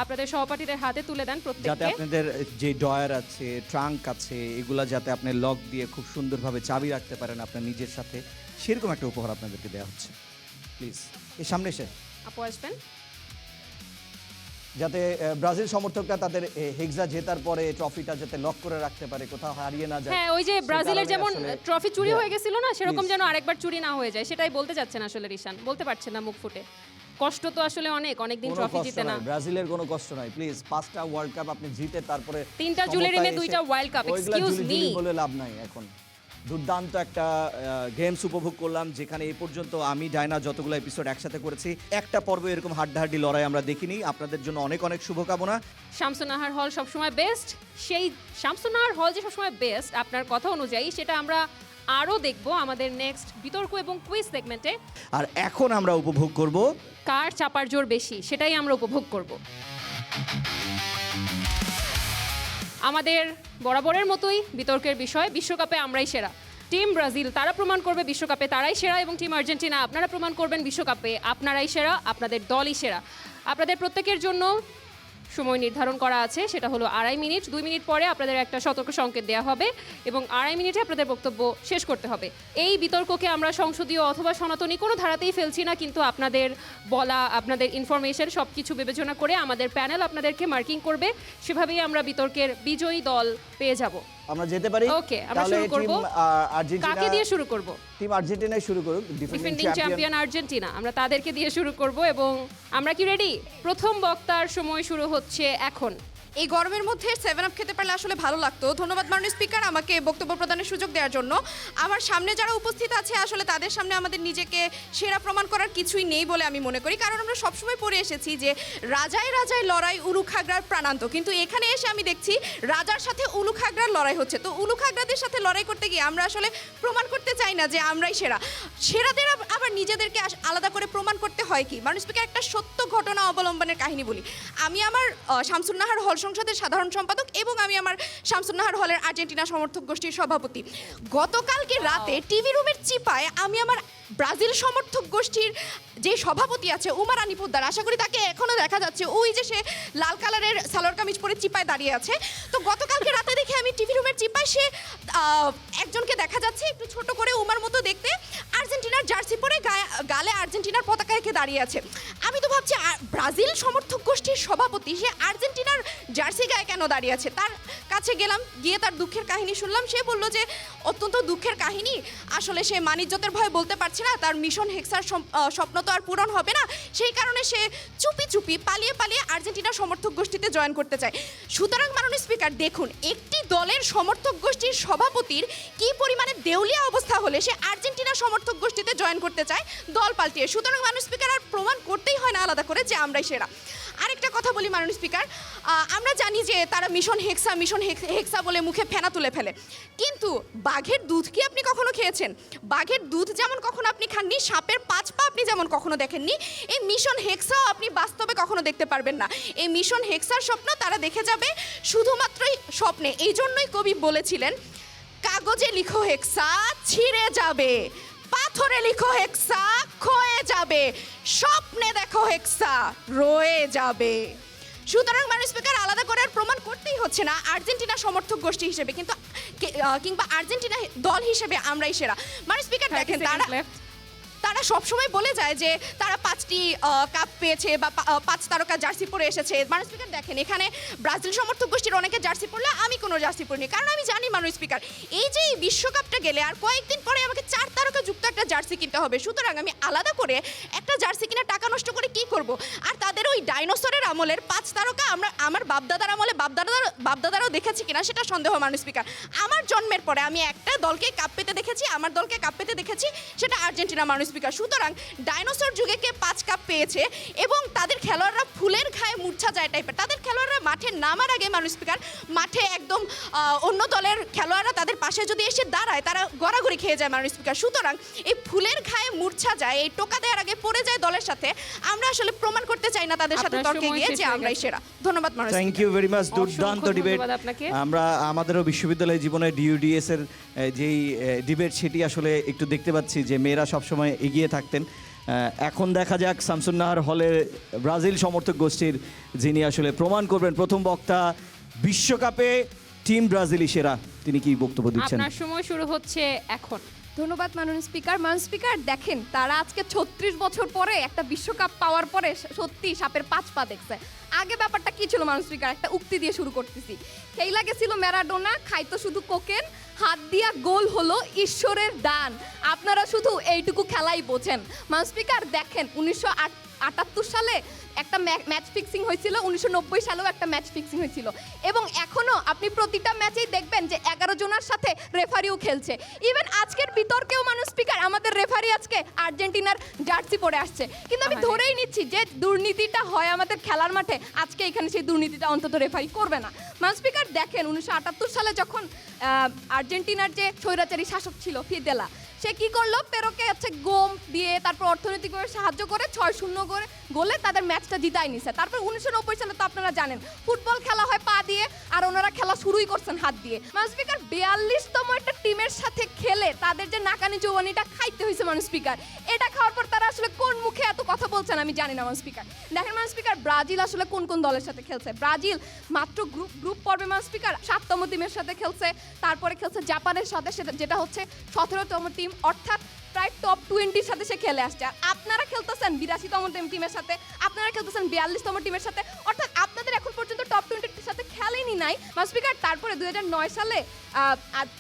F: আপনাদের সহপাঠীদের হাতে তুলে দেন
E: যাতে
F: প্রত্যেককে।
E: আপনাদের যে ডয়ার আছে, ট্রাঙ্ক আছে, এগুলা যাতে আপনি লক দিয়ে খুব সুন্দরভাবে চাবি রাখতে পারেন আপনার নিজের সাথে, সেরকম একটা উপহার আপনাদেরকে দেওয়া হচ্ছে। প্লিজ এই সামনে এসে,
F: আপু আসবেন।
E: যাতে ব্রাজিল সমর্থকরা তাদের হেক্সা জেতার পরে ট্রফিটা যাতে লক করে রাখতে পারে, কোথাও হারিয়ে না যায়।
F: হ্যাঁ, ওই যে
E: সে
F: ব্রাজিলের
E: কারণে
F: যেমন
E: আসলে
F: ট্রফি চুরি
E: দেয়া।
F: হয়ে গেছিল না, সেরকম
E: Please.
F: যেন আরেকবার চুরি না হয়ে যায়, সেটাই বলতে চাচ্ছেন আসলে রিশান, বলতে পারছেন না মুখ ফুটে। কষ্ট তো আসলে অনেক দিন
E: কোনো
F: ট্রফি
E: কষ্ট
F: জিতে না।
E: নাই, ব্রাজিলের কোনো কষ্ট নাই। প্লিজ 5টা ওয়ার্ল্ড কাপ আপনি জিতে তারপরে
F: 3টা জুলের
E: সমতায়
F: এনে
E: এসে
F: 2টা ওয়ার্ল্ড কাপ,
E: ওইগুলা
F: এক্সকিউজ
E: জুলি
F: মি।
E: জুলি বলে লাভ নাই। এখন দুর্দান্ত একটা গেমস উপভোগ করলাম, যেখানে এই পর্যন্ত আমি ডায়না যতগুলো এপিসোড একসাথে করেছি একটা পর্ব এরকম হাড্ডাহাড্ডি লড়াই আমরা দেখিনি। আপনাদের জন্য অনেক শুভকামনা।
F: শামসুন্নাহার হল সবসময় বেস্ট, সেই শামসুন্নাহার হল যে সবসময় বেস্ট আপনার কথা অনুযায়ী, সেটা আমরা আরও দেখবো আমাদের নেক্সট বিতর্ক এবং কুইজ সেগমেন্টে।
E: আর এখন আমরা উপভোগ করব
F: কার চাপার জোর বেশি, সেটাই আমরা উপভোগ করব। আমাদের বরাবরের মতোই বিতর্কের বিষয়, বিশ্বকাপে আমরাই সেরা। টিম ব্রাজিল তারা প্রমাণ করবে বিশ্বকাপে তারাই সেরা, এবং টিম আর্জেন্টিনা আপনারা প্রমাণ করবেন বিশ্বকাপে আপনারাই সেরা, আপনাদের দলই সেরা। আপনাদের প্রত্যেকের জন্য সময় নির্ধারণ করা আছে, সেটা হলো 2.5 মিনিট। 2 মিনিট পরে আপনাদের একটা সতর্ক সংকেত দেওয়া হবে এবং 2.5 মিনিটে আপনাদের বক্তব্য শেষ করতে হবে। এই বিতর্ককে আমরা সংসদীয় অথবা সনাতনী কোনো ধারাতেই ফেলছি না, কিন্তু আপনাদের বলা, আপনাদের ইনফরমেশন সব কিছু বিবেচনা করে আমাদের প্যানেল আপনাদেরকে মার্কিং করবে, সেভাবেই আমরা বিতর্কের বিজয়ী দল পেয়ে যাব।
E: আমরা যেতে পারি।
F: ওকে, আমরা
E: তাহলে
F: শুরু করব।
E: টিম আর্জেন্টিনা,
F: কাকে দিয়ে শুরু করব?
E: টিম আর্জেন্টিনাই শুরু করুক,
F: ডিফেন্ডিং চ্যাম্পিয়ন আর্জেন্টিনা, আমরা তাদেরকে দিয়ে শুরু করব। এবং আমরা কি রেডি? প্রথম বক্তার সময় শুরু হচ্ছে এখন।
A: এই গরমের মধ্যে 7 আপ খেতে পারলে আসলে ভালো লাগতো। ধন্যবাদ মাননীয় স্পিকার আমাকে বক্তব্য প্রদানের সুযোগ দেওয়ার জন্য। আমার সামনে যারা উপস্থিত আছে আসলে তাদের সামনে আমাদের নিজেকে সেরা প্রমাণ করার কিছুই নেই বলে আমি মনে করি, কারণ আমরা সবসময় পড়ে এসেছি যে রাজায় রাজায় লড়াই উলুখাগড়ার প্রাণান্ত, কিন্তু এখানে এসে আমি দেখছি রাজার সাথে উলুখাগড়ার লড়াই হচ্ছে। তো উলুখাগড়াদের সাথে লড়াই করতে গিয়ে আমরা আসলে প্রমাণ করতে চাই না যে আমরাই সেরা। সেরাদের আবার নিজেদেরকে আলাদা করে প্রমাণ করতে হয় কি? মাননীয় স্পিকার, একটা সত্য ঘটনা অবলম্বনের কাহিনী বলি। আমি আমার শামসুন্নাহার হল সংসদের সাধারণ সম্পাদক এবং আমি আমার শামসুন্নাহার হলের আর্জেন্টিনা সমর্থক গোষ্ঠীর সভাপতি। গতকালকে রাতে টিভি রুমের চিপায় আমি আমার ব্রাজিল সমর্থক গোষ্ঠীর যে সভাপতি আছে উমার আনি পোদ্দার, আশা করি তাকে এখনো দেখা যাচ্ছে, ওই যে সে লাল কালারের সালোয়ার কামিজ পরে চিপায় দাঁড়িয়ে আছে। তো গতকালকে রাতে দেখে আমি টিভি রুমের চিপায় সে একজনকে দেখা যাচ্ছে একটু ছোট করে উমার মতো দেখতে, আর্জেন্টিনার জার্সি পরে গালে আর্জেন্টিনার পতাকা রেখে দাঁড়িয়ে আছে। আমি তো ভাবছি ব্রাজিল সমর্থক গোষ্ঠীর সভাপতি, সে আর্জেন্টিনার জার্সি গায়ে কেন দাঁড়িয়ে আছে? তার
H: কাছে গেলাম, গিয়ে তার দুঃখের কাহিনী শুনলাম। সে বলল যে অত্যন্ত দুঃখের কাহিনী, আসলে সে মানিজ্যতের ভয়ে বলতে পারছে না, তার মিশন হেক্সার স্বপ্ন তো আর পূরণ হবে না, সেই কারণে সে চুপি চুপি পালিয়ে পালিয়ে আর্জেন্টিনার সমর্থক গোষ্ঠীতে জয়েন করতে চায়। সুতরাং মাননীয় স্পিকার দেখুন, একটি দলের সমর্থক গোষ্ঠীর সভাপতির কি পরিমাণে দেউলিয়া অবস্থা হলে সে আর্জেন্টিনার সমর্থক গোষ্ঠীতে জয়েন করতে চায় দল পাল্টিয়ে। সুতরাং মাননীয় স্পিকার আর প্রমাণ করতেই হয় না আলাদা করে যে আমরাই সেরা। আরেকটা কথা বলি মাননীয় স্পিকার, আমরা জানি যে তারা মিশন হেক্সা বলে মুখে ফেনা তুলে ফেলে, কিন্তু বাঘের দুধ কি আপনি কখনো খেয়েছেন? বাঘের দুধ যেমন কখনো আপনি খাননি, সাপের 5 পা আপনি যেমন কখনো দেখেননি, এই মিশন হেক্সাও আপনি বাস্তবে কখনো দেখতে পারবেন না। এই মিশন হেক্সার স্বপ্ন তারা দেখে যাবে শুধুমাত্রই স্বপ্নে। এই জন্যই কবি বলেছিলেন, কাগজে লিখো হেক্সা ছিঁড়ে যাবে, পাথরে লিখো হেক্সা ক্ষয়ে যাবে, স্বপ্নে দেখো হেক্সা রয়ে যাবে। সুতরাং মাননীয় স্পিকার আলাদা করে আর প্রমাণ করতেই হচ্ছে না আর্জেন্টিনা সমর্থক গোষ্ঠী হিসেবে কিন্তু কিংবা আর্জেন্টিনা দল হিসেবে আমরাই সেরা। মাননীয় স্পিকার দেখেন, তারা সবসময় বলে যায় যে তারা 5টি কাপ পেয়েছে বা 5 তারকা জার্সি পরে এসেছে। মাননীয় স্পিকার দেখেন, এখানে ব্রাজিল সমর্থক গোষ্ঠীর অনেকে জার্সি পরলে আমি কোনো জার্সি পরিনি, কারণ আমি জানি মাননীয় স্পিকার এই যে এই বিশ্বকাপটা গেলে আর কয়েকদিন পরে আমাকে 4 তারকা যুক্ত একটা জার্সি কিনতে হবে। সুতরাং আমি আলাদা করে একটা জার্সি কিনে টাকা নষ্ট করে কি করব? আর তাদের ওই ডাইনোসরের আমলের 5 তারকা আমরা আমার বাপদাদার আমলে বাপদাদারাও দেখেছি কিনা সেটা সন্দেহ মাননীয় স্পিকার। আমার জন্মের পরে আমি একটা দলকে কাপ পেতে দেখেছি, আমার দলকে কাপ পেতে দেখেছি, সেটা আর্জেন্টিনা মাননীয় স্পিকার। সুতরাং ডাইনোসর যুগে কে 5 কাপ পেয়েছে এবং তাদের খেলোয়াড়রা ফুলের ঘায়ে মূর্ছা যায় টাইপের, তাদের খেলোয়াড়রা মাঠে নামার আগে মাননীয় স্পিকার মাঠে একদম অন্য দলের খেলোয়াড়রা তাদের পাশে যদি এসে দাঁড়ায় তারা গড়াগড়ি খেয়ে যায় মাননীয় স্পিকার। সুতরাং এই ফুলের ঘায়ে মূর্ছা যায়, এই টোকা দেওয়ার আগে পড়ে যায় দলের সাথে, আমরা আসলে প্রমাণ করতে চাই না তাদের সাথে তর্কে গিয়ে যে আমরাই সেরা। ধন্যবাদ মাননীয়
E: থ্যাংক ইউ ভেরি মাচ, দুর্দান্ত
F: অসংখ্য
E: ডিবেট।
F: ধন্যবাদ আপনাকে।
E: আমরা আমাদেরও বিশ্ববিদ্যালয় জীবনে ডিইউডিএস এর যেই ডিবেট সেটি আসলে একটু দেখতে পাচ্ছি যে মেয়েরা সবসময় এগিয়ে থাকতেন। এখন দেখা যাক শামসুন্নাহার হলের ব্রাজিল সমর্থক গোষ্ঠীর যিনি আসলে প্রমাণ করবেন প্রথম বক্তা, বিশ্বকাপে টিম ব্রাজিলই সেরা, তিনি কি বক্তব্য দিচ্ছেন?
F: আপনার সময় শুরু হচ্ছে এখন।
A: ধন্যবাদ মাননীয় স্পিকার। মাননীয় স্পিকার দেখেন, তারা আজকে 36 বছর পরে একটা বিশ্বকাপ পাওয়ার পরে সত্যি সাপের 5 পা দেখছে। আগে ব্যাপারটা কি ছিল মাননীয় স্পিকার? একটা উক্তি দিয়ে শুরু করতেছি। খেলা গেছিল ম্যারাডোনা, খাইতো শুধু কোকেন, হাত দিয়া গোল হলো ঈশ্বরের দান। আপনারা শুধু এইটুকু খেলাই বোঝেন। মাননীয় স্পিকার দেখেন, 1978 সালে একটা ম্যাচ ফিক্সিং হয়েছিল, 1990 সালেও একটা ম্যাচ ফিক্সিং হয়েছিল, এবং এখনো আপনি প্রতিটা ম্যাচেই দেখবেন যে 11 জনের সাথে রেফারিও খেলছে। ইভেন আজকের বিতর্কেও মাননীয় স্পিকার আমাদের রেফারি আজকে আর্জেন্টিনার জার্সি পরে আসছে, কিন্তু আমি ধরেই নিচ্ছি যে দুর্নীতিটা হয় আমাদের খেলার মাঠে, আজকে এখানে সেই দুর্নীতিটা অন্তত রেফারি করবে না। মাননীয় স্পিকার দেখেন, 1978 সালে যখন আর্জেন্টিনার যে স্বৈরাচারী শাসক ছিল ফিদেলা, সে কি করলো, পেরোকে হচ্ছে গোম দিয়ে তারপর অর্থনৈতিকভাবে সাহায্য করে 6-0 করে গোলে তাদের ম্যাচটা জিতাই নিছে। তারপর 1990 সালে তো আপনারা জানেন ফুটবল খেলা হয় পা দিয়ে, আর ওনারা খেলা শুরুই করছেন হাত দিয়ে। মাননীয় স্পিকার 42তম একটা টিমের সাথে খেলে তাদের যে নাকানি জওয়ানিটা খাইতে হয়েছে মাননীয় স্পিকার, এটা খাওয়ার পর তারা আসলে কোন মুখে এত কথা বলছেন আমি জানি না মাননীয় স্পিকার। দেখেন মাননীয় স্পিকার, ব্রাজিল আসলে কোন কোন দলের সাথে খেলছে। ব্রাজিল মাত্র গ্রুপ পর্বে মাননীয় স্পিকার 7তম টিমের সাথে খেলছে, তারপরে খেলছে জাপানের সাথে, যেটা হচ্ছে 17তম টিম, অর্থাৎ প্রায় টপ 20-র সাথে সে খেলে আসছে। আর আপনারা খেলতেছেন 82তম টিমের সাথে, আপনারা খেলতেছেন 42তম টিমের সাথে, অর্থাৎ আপনাদের এখন পর্যন্ত টপ 20-র সাথে খেলেনি নাই মাননীয় স্পিকার। তারপরে 2009 সালে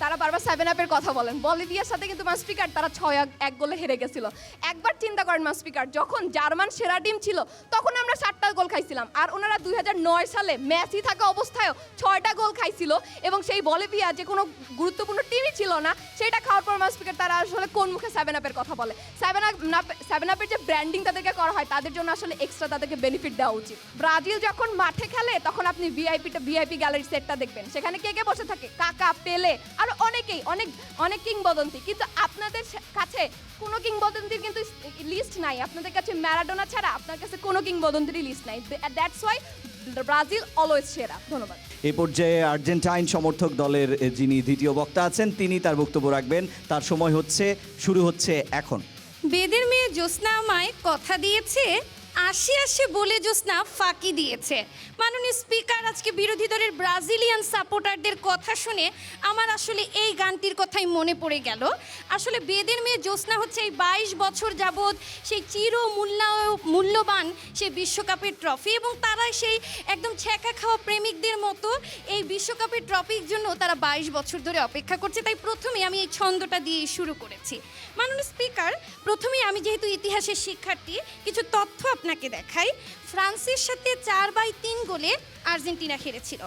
A: তারা বারবার 7-আপের কথা বলেন, বলিভিয়ার সাথে কিন্তু মাননীয় স্পিকার তারা 6-1 গোলে হেরে গেছিল। একবার চিন্তা করেন মাননীয় স্পিকার, যখন জার্মান সেরা টিম ছিল তখন আমরা 7টা গোল খাইছিলাম, আর ওনারা 2009 সালে মেসি থাকা অবস্থায়ও 6টা গোল খাইছিল, এবং সেই বলিভিয়া যে কোনো গুরুত্বপূর্ণ টিমই ছিল না, সেটা খাওয়ার পর মাননীয় স্পিকার তারা আসলে কোন মুখে 7-আপের কথা বলে। 7-আপের যে ব্র্যান্ডিং তাদেরকে করা হয়, তাদের জন্য আসলে এক্সট্রা তাদেরকে বেনিফিট দেওয়া উচিত। ব্রাজিল যখন মাঠে খেলে তখন আপনি ভিআইপি গ্যালারি সেটটা দেখবেন, সেখানে কে কে বসে থাকে, কাকা, পেলে, আর অনেকেই, অনেক কিংবদন্তি, কিন্তু আপনাদের কাছে কোনো কিংবদন্তির কিন্তু লিস্ট নাই। আপনাদের কাছে ম্যারাডোনা ছাড়া আপনার কাছে কোনো কিংবদন্তির লিস্ট নাই। দ্যাটস ওয়াই ব্রাজিল অলওয়েজ সেরা। ধন্যবাদ।
E: এই পর্যায়ে আর্জেন্টাইন সমর্থক দলের যিনি দ্বিতীয় বক্তা আছেন তিনি তার বক্তব্য রাখবেন। তার সময় শুরু হচ্ছে এখন।
I: বেদের মেয়ে জ্যোৎস্না আমায় কথা দিয়েছে, আসি আসি বলে জোসনা ফাঁকি দিয়েছে। মাননীয় স্পিকার, আজকে বিরোধী দলের ব্রাজিলিয়ান সাপোর্টারদের কথা শুনে আমার আসলে এই গানটির কথাই মনে পড়ে গেল। আসলে বেদের মেয়ে জোসনা হচ্ছে এই 22 বছর যাবৎ সেই মূল্যবান সেই বিশ্বকাপের ট্রফি, এবং তারা সেই একদম ছ্যাঁকা খাওয়া প্রেমিকদের মতো এই বিশ্বকাপের ট্রফির জন্য তারা 22 বছর ধরে অপেক্ষা করছে। তাই প্রথমে আমি এই ছন্দটা দিয়ে শুরু করেছি। মাননীয় স্পিকার, প্রথমেই আমি যেহেতু ইতিহাসের শিক্ষার্থী, কিছু তথ্য আপনাকে দেখাই। ফ্রান্সের সাথে 4/3 গোলে আর্জেন্টিনা হেরেছিল।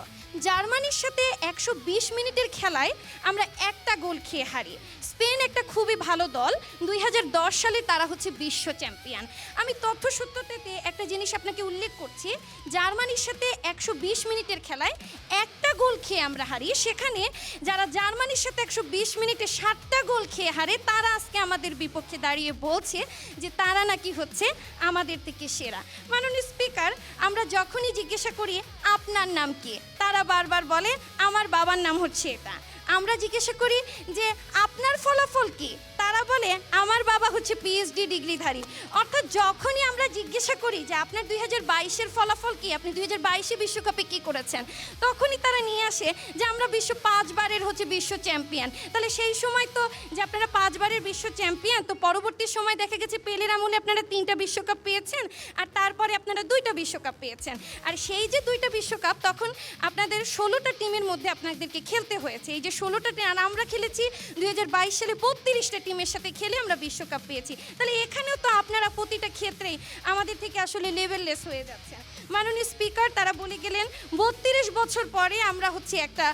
I: জার্মানির সাথে 120 মিনিটের খেলায় আমরা একটা গোল খেয়ে হারি। স্পেন একটা খুবই ভালো দল, 2010 সালে তারা হচ্ছে বিশ্ব চ্যাম্পিয়ন। আমি তথ্য সত্যতাতে একটা জিনিস আপনাকে উল্লেখ করছি, জার্মানির সাথে 120 মিনিটের খেলায় একটা গোল খেয়ে আমরা হারি। সেখানে যারা জার্মানির সাথে 120 মিনিটে 7টা গোল খেয়ে হারে, তারা আজকে আমাদের বিপক্ষে দাঁড়িয়ে বলছে যে তারা নাকি হচ্ছে আমাদের থেকে সেরা। মাননীয় স্পিকার, আমরা যখনই জিজ্ঞাসা করি আপনার নাম কি, তারা বারবার বলে আমার বাবার নাম হচ্ছে এটা। আমরা জিজ্ঞাসা করি যে আপনার ফলাফল কি, তারা বলে আমার বাবা হচ্ছে PhD ডিগ্রিধারী। অর্থাৎ যখনই আমরা জিজ্ঞাসা করি যে আপনার 2022-এর ফলাফল কি, আপনি 2022 বিশ্বকাপে কি করেছেন, তখনই তারা নিয়ে আসে যে আমরা 5 বারের হচ্ছে বিশ্ব চ্যাম্পিয়ন। তাহলে সেই সময় তো যে আপনারা 5 বারের বিশ্ব চ্যাম্পিয়ন, তো পরবর্তী সময় দেখা গেছে পেলের আমলে আপনারা 3টা বিশ্বকাপ পেয়েছেন, আর তারপরে আপনারা 2টা বিশ্বকাপ পেয়েছেন। আর সেই যে 2টা বিশ্বকাপ, তখন আপনাদের 16টা টিমের মধ্যে আপনাদেরকে খেলতে হয়েছে। এই যে 16টা টিম, আর আমরা খেলেছি 2022 সালে 32টা টিমের সাথে খেলে আমরা বিশ্বকাপ পেয়েছি। তাহলে এখানেও তো আপনারা প্রতিটা ক্ষেত্রেই আমাদের থেকে আসলে লেভেললেস হয়ে যাচ্ছে। মাননীয় স্পিকার, তারা বলে গেলেন 32 বছর পরে আমরা হচ্ছে একটা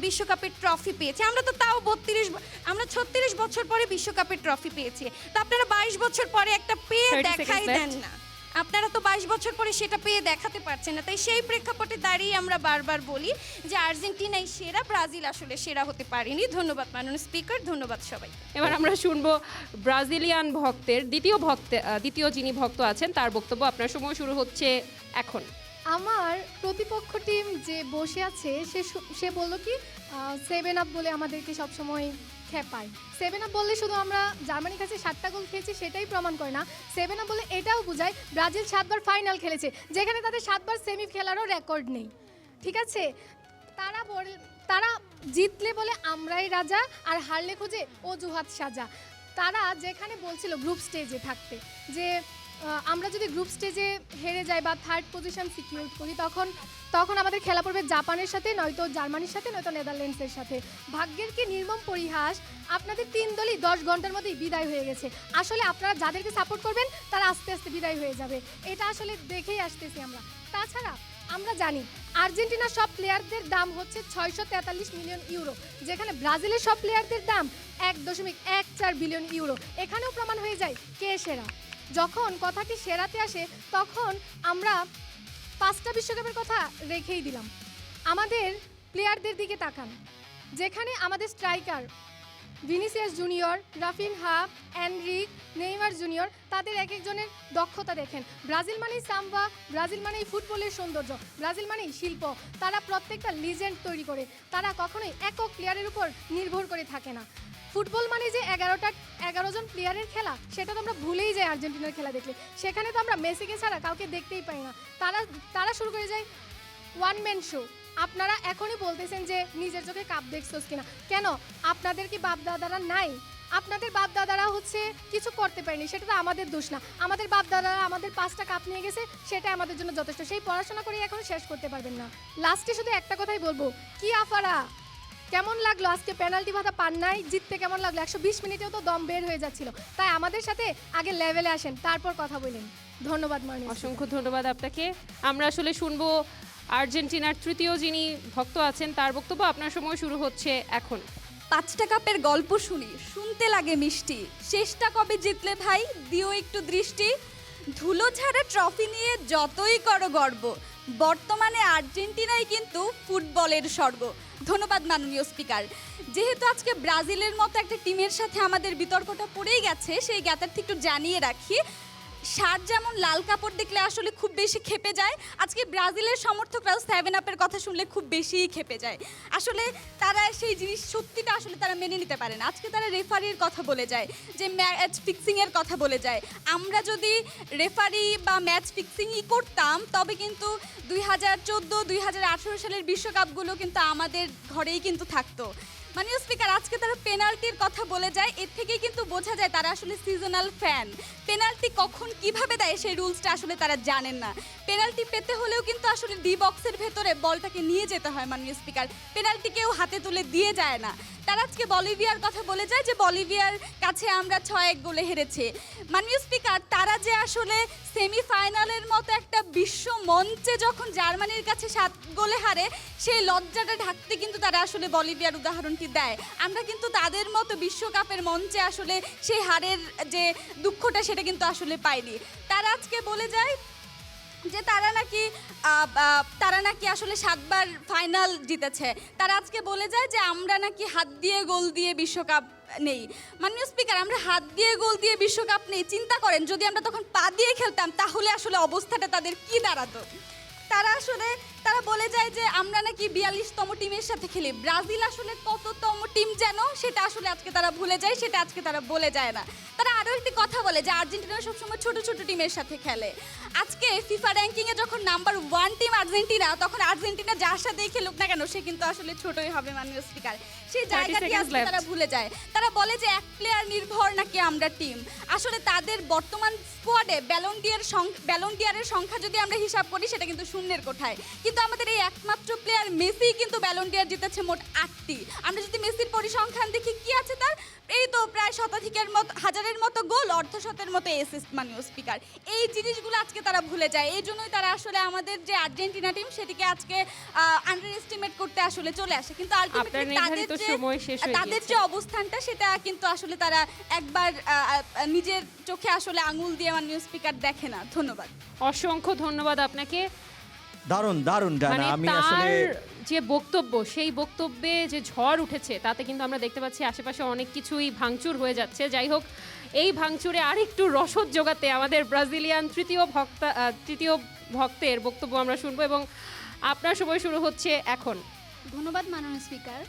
I: বিশ্বকাপের ট্রফি পেয়েছি। আমরা তো তাও 36 বছর পরে বিশ্বকাপের ট্রফি পেয়েছি। তো আপনারা 22 বছর পরে একটা পেয়ে
F: 30
I: দেখাই
F: seconds
I: দেন
F: left.
I: না। আপনারা তো 22 বছর পরে সেটা পেয়ে দেখাতে পারছেন না। তাই সেই প্রেক্ষাপটে দাঁড়িয়ে আমরা বারবার বলি যে আর্জেন্টিনাই সেরা, ব্রাজিল আসলে সেরা হতে পারেনি। ধন্যবাদ মাননীয় স্পিকার, ধন্যবাদ সবাই।
F: এবার আমরা শুনবো ব্রাজিলিয়ান ভক্তের দ্বিতীয় যিনি ভক্ত আছেন তার বক্তব্য। আপনার সময় শুরু হচ্ছে এখন।
J: আমার প্রতিপক্ষ টিম যে বসে আছে সে বললো কি 7 আপ বলে আমাদেরকে সবসময় খেপায়। 7 আপ বললে শুধু আমরা জার্মানির কাছে 7টা গোল খেয়েছি সেটাই প্রমাণ করে না। 7 আপ বলে এটাও বোঝায় ব্রাজিল 7বার ফাইনাল খেলেছে, যেখানে তাদের 7বার সেমি খেলারও রেকর্ড নেই। ঠিক আছে, তারা জিতলে বলে আমরাই রাজা, আর হারলে খোঁজে অজুহাত সাজা। তারা যেখানে বলছিল গ্রুপ স্টেজে থাকতে যে আমরা যদি গ্রুপ স্টেজে হেরে যাই বা 3rd পজিশন সিকিউর করি, তখন আমাদের খেলা পড়বে জাপানের সাথে, নয়তো জার্মানির সাথে, নয়তো নেদারল্যান্ডসের সাথে। ভাগ্যের কি নির্মম পরিহাস, আপনাদের 3 দলই 10 ঘন্টার মধ্যেই বিদায় হয়ে গেছে। আসলে আপনারা যাদেরকে সাপোর্ট করবেন তারা আস্তে আস্তে বিদায় হয়ে যাবে, এটা আসলে দেখেই আসতেছি আমরা। তাছাড়া আমরা জানি আর্জেন্টিনার সব প্লেয়ারদের দাম হচ্ছে 643 মিলিয়ন ইউরো, যেখানে ব্রাজিলের সব প্লেয়ারদের দাম 1.14 বিলিয়ন ইউরো। এখানেও প্রমাণ হয়ে যায় কে সেরা। যখন কথাটি সেরাতে আসে তখন আমরা 5টা বিশ্বকাপের কথা রেখেই দিলাম। আমাদের প্লেয়ারদের দিকে তাকান, যেখানে আমাদের striker Vinicius Junior, Raphinha, Endrick, Neymar Junior, তাদের এক একজনের দক্ষতা দেখেন। ব্রাজিল মানেই সাম্বা, ব্রাজিল মানেই ফুটবলের সৌন্দর্য, ব্রাজিল মানেই শিল্প। তারা প্রত্যেকটা লিজেন্ড তৈরি করে, তারা কখনোই একক প্লেয়ারের উপর নির্ভর করে থাকে না। ফুটবল মানে যে 11 জন প্লেয়ারের খেলা, সেটা তো আমরা ভুলেই যাই আর্জেন্টিনার খেলা দেখলে। সেখানে তো আমরা মেসিকে ছাড়া কাউকে দেখতেই পাই না। তারা শুরু করে যায় ওয়ান ম্যান শো। আপনারা এখনই বলতেছেন যে নিজের চোখে কাপ দেখছোস কিনা, কেন আপনাদের কি বাপ দাদারা নাই? আপনাদের বাপ দাদারা হচ্ছে কিছু করতে পারেনি, সেটা তো আমাদের দোষ না। আমাদের বাপ দাদারা আমাদের 5টা কাপ নিয়ে গেছে, সেটা আমাদের জন্য যথেষ্ট। সেই পড়াশোনা করে এখন শেষ করতে পারবেন না। লাস্টে শুধু একটা কথাই বলবো, কি আফারা, কেমন লাগলো আজকে পেনাল্টি ভাতা পান নাই, জিততে কেমন লাগলো? 120 মিনিটেও তো দম বের হয়ে যাচ্ছিল। তাই আমাদের সাথে আগে লেভেলে আসেন, তারপর কথা বলেন। ধন্যবাদ মাননীয়।
F: অসংখ্য ধন্যবাদ আপনাকে। আমরা আসলে শুনবো আর্জেন্টিনার তৃতীয় যিনি ভক্ত আছেন তার বক্তব্য। আপনার সময় শুরু হচ্ছে এখন।
K: 5টা কাপের গল্প শুনতে লাগে মিষ্টি, শেষটা কবে জিতলে ভাই দিও একটু দৃষ্টি। ধুলো ছাড়া ট্রফি নিয়ে যতই করো গর্ব, বর্তমানে আর্জেন্টিনাই কিন্তু ফুটবলের স্বর্গ। ধন্যবাদ মাননীয় স্পিকার। যেহেতু আজকে ব্রাজিলের মতো একটা টিমের সাথে আমাদের বিতর্কটা পড়েই গেছে, সেই জ্ঞাতার্থে একটু জানিয়ে রাখি। শার্ট যেমন লাল কাপড় দেখলে আসলে খুব বেশি ক্ষেপে যায়, আজকে ব্রাজিলের সমর্থকরাও 7 আপের কথা শুনলে খুব বেশিই ক্ষেপে যায়। আসলে তারা সেই জিনিস সত্যিটা আসলে তারা মেনে নিতে পারে না। আজকে তারা রেফারির কথা বলে যায়, যে ম্যাচ ফিক্সিংয়ের কথা বলে যায়। আমরা যদি রেফারি বা ম্যাচ ফিক্সিংই করতাম তবে কিন্তু 2014, 2018 সালের বিশ্বকাপগুলো কিন্তু আমাদের ঘরেই কিন্তু থাকতো। মাননীয় স্পিকার, আজকে তারা পেনাল্টির কথা বলে যায়, এর থেকেই কিন্তু বোঝা যায় তারা আসলে সিজনাল ফ্যান। পেনাল্টি কখন কিভাবে দেয় সেই রুলসটা আসলে তারা জানেন না। পেনাল্টি পেতে হলেও কিন্তু আসলে ডি বক্সের ভেতরে বলটাকে নিয়ে যেতে হয় মাননীয় স্পিকার, পেনাল্টি কেউ হাতে তুলে দিয়ে যায় না। তারা আজকে বলিভিয়ার কথা বলে যায় যে বলিভিয়ার কাছে আমরা 6-1 গোলে হেরেছে। মাননীয় স্পিকার, তারা যে আসলে সেমিফাইনালের মতো একটা বিশ্ব মঞ্চে যখন জার্মানির কাছে 7 গোলে হারে, সেই লজ্জাটা ঢাকতে কিন্তু তারা আসলে বলিভিয়ার উদাহরণটি দেয়। আমরা কিন্তু তাদের মতো বিশ্বকাপের মঞ্চে আসলে সেই হারের যে দুঃখটা সেটা কিন্তু আসলে পাইনি। তারা আজকে বলে যায় যে তারা নাকি আসলে 7 বার ফাইনাল জিতেছে। তারা আজকে বলে যায় যে আমরা নাকি হাত দিয়ে গোল দিয়ে বিশ্বকাপ নেই। মাননীয় স্পিকার, আমরা হাত দিয়ে গোল দিয়ে বিশ্বকাপ নেই, চিন্তা করেন যদি আমরা তখন পা দিয়ে খেলতাম তাহলে আসলে অবস্থাটা তাদের কি দাঁড়াতো। তারা বলে যায় যে আমরা নাকি 42তম টিমের সাথে খেলি। ব্রাজিল আসলে কততম টিম যেন সেটা আসলে আজকে তারা ভুলে যায়, সেটা আজকে তারা বলে যায় না। তারা আরও একটি কথা বলে যে আর্জেন্টিনা সবসময় ছোট ছোট টিমের সাথে খেলে। আজকে ফিফা র্যাঙ্কিংয়ে যখন নাম্বার 1 টিম আর্জেন্টিনা, তখন আর্জেন্টিনা যার সাথেই খেলুক না কেন সে কিন্তু আসলে ছোটই হবে মাননীয় স্পিকার। সেই জায়গাটি আজকে তারা ভুলে যায়। তারা বলে যে এক প্লেয়ার নির্ভর নাকি আমরা টিম। আসলে তাদের বর্তমান স্কোয়াডে ব্যালন্ডিয়ারের সংখ্যা যদি আমরা হিসাব করি সেটা কিন্তু শূন্যের কোঠায়, কিন্তু আমাদের এই একমাত্র প্লেয়ার মেসি কিন্তু ব্যালন্ডিয়ার জিতেছে মোট 8টি। আমরা যদি মেসির পরিসংখ্যান দেখি কি আছে তার, এই তো প্রায় হাজারের মতো গোল, অর্ধশতের মতো অ্যাসিস্ট মাননীয় স্পিকার। এই জিনিসগুলো আজকে তারা ভুলে যায়। এই জন্যই তারা আসলে আমাদের যে আর্জেন্টিনা টিম সেটিকে আজকে আন্ডার এস্টিমেট করতে আসলে চলে আসে, কিন্তু আলটিমেটলি তাদের যে অবস্থানটা সেটা কিন্তু আসলে তারা একবার নিজের চোখে আসলে আঙুল দিয়ে মাননীয় স্পিকার দেখে না। ধন্যবাদ।
F: অসংখ্য ধন্যবাদ আপনাকে।
E: দারুণ দারুণ ডানা,
F: মানে
E: আমি
F: তার
E: আসলে
F: যে বক্তব্য, সেই বক্তব্যে যে ঝড় উঠেছে তাতে কিন্তু আমরা দেখতে পাচ্ছি আশেপাশে অনেক কিছুই ভাঙচুর হয়ে যাচ্ছে। যাই হোক, এই ভাঙচুরে আরেকটু রসদ জোগাতে আমাদের ব্রাজিলিয়ান তৃতীয় ভক্তের বক্তব্য আমরা শুনবো এবং আপনার সময় শুরু হচ্ছে এখন।
G: ধন্যবাদ মাননীয় স্পিকার।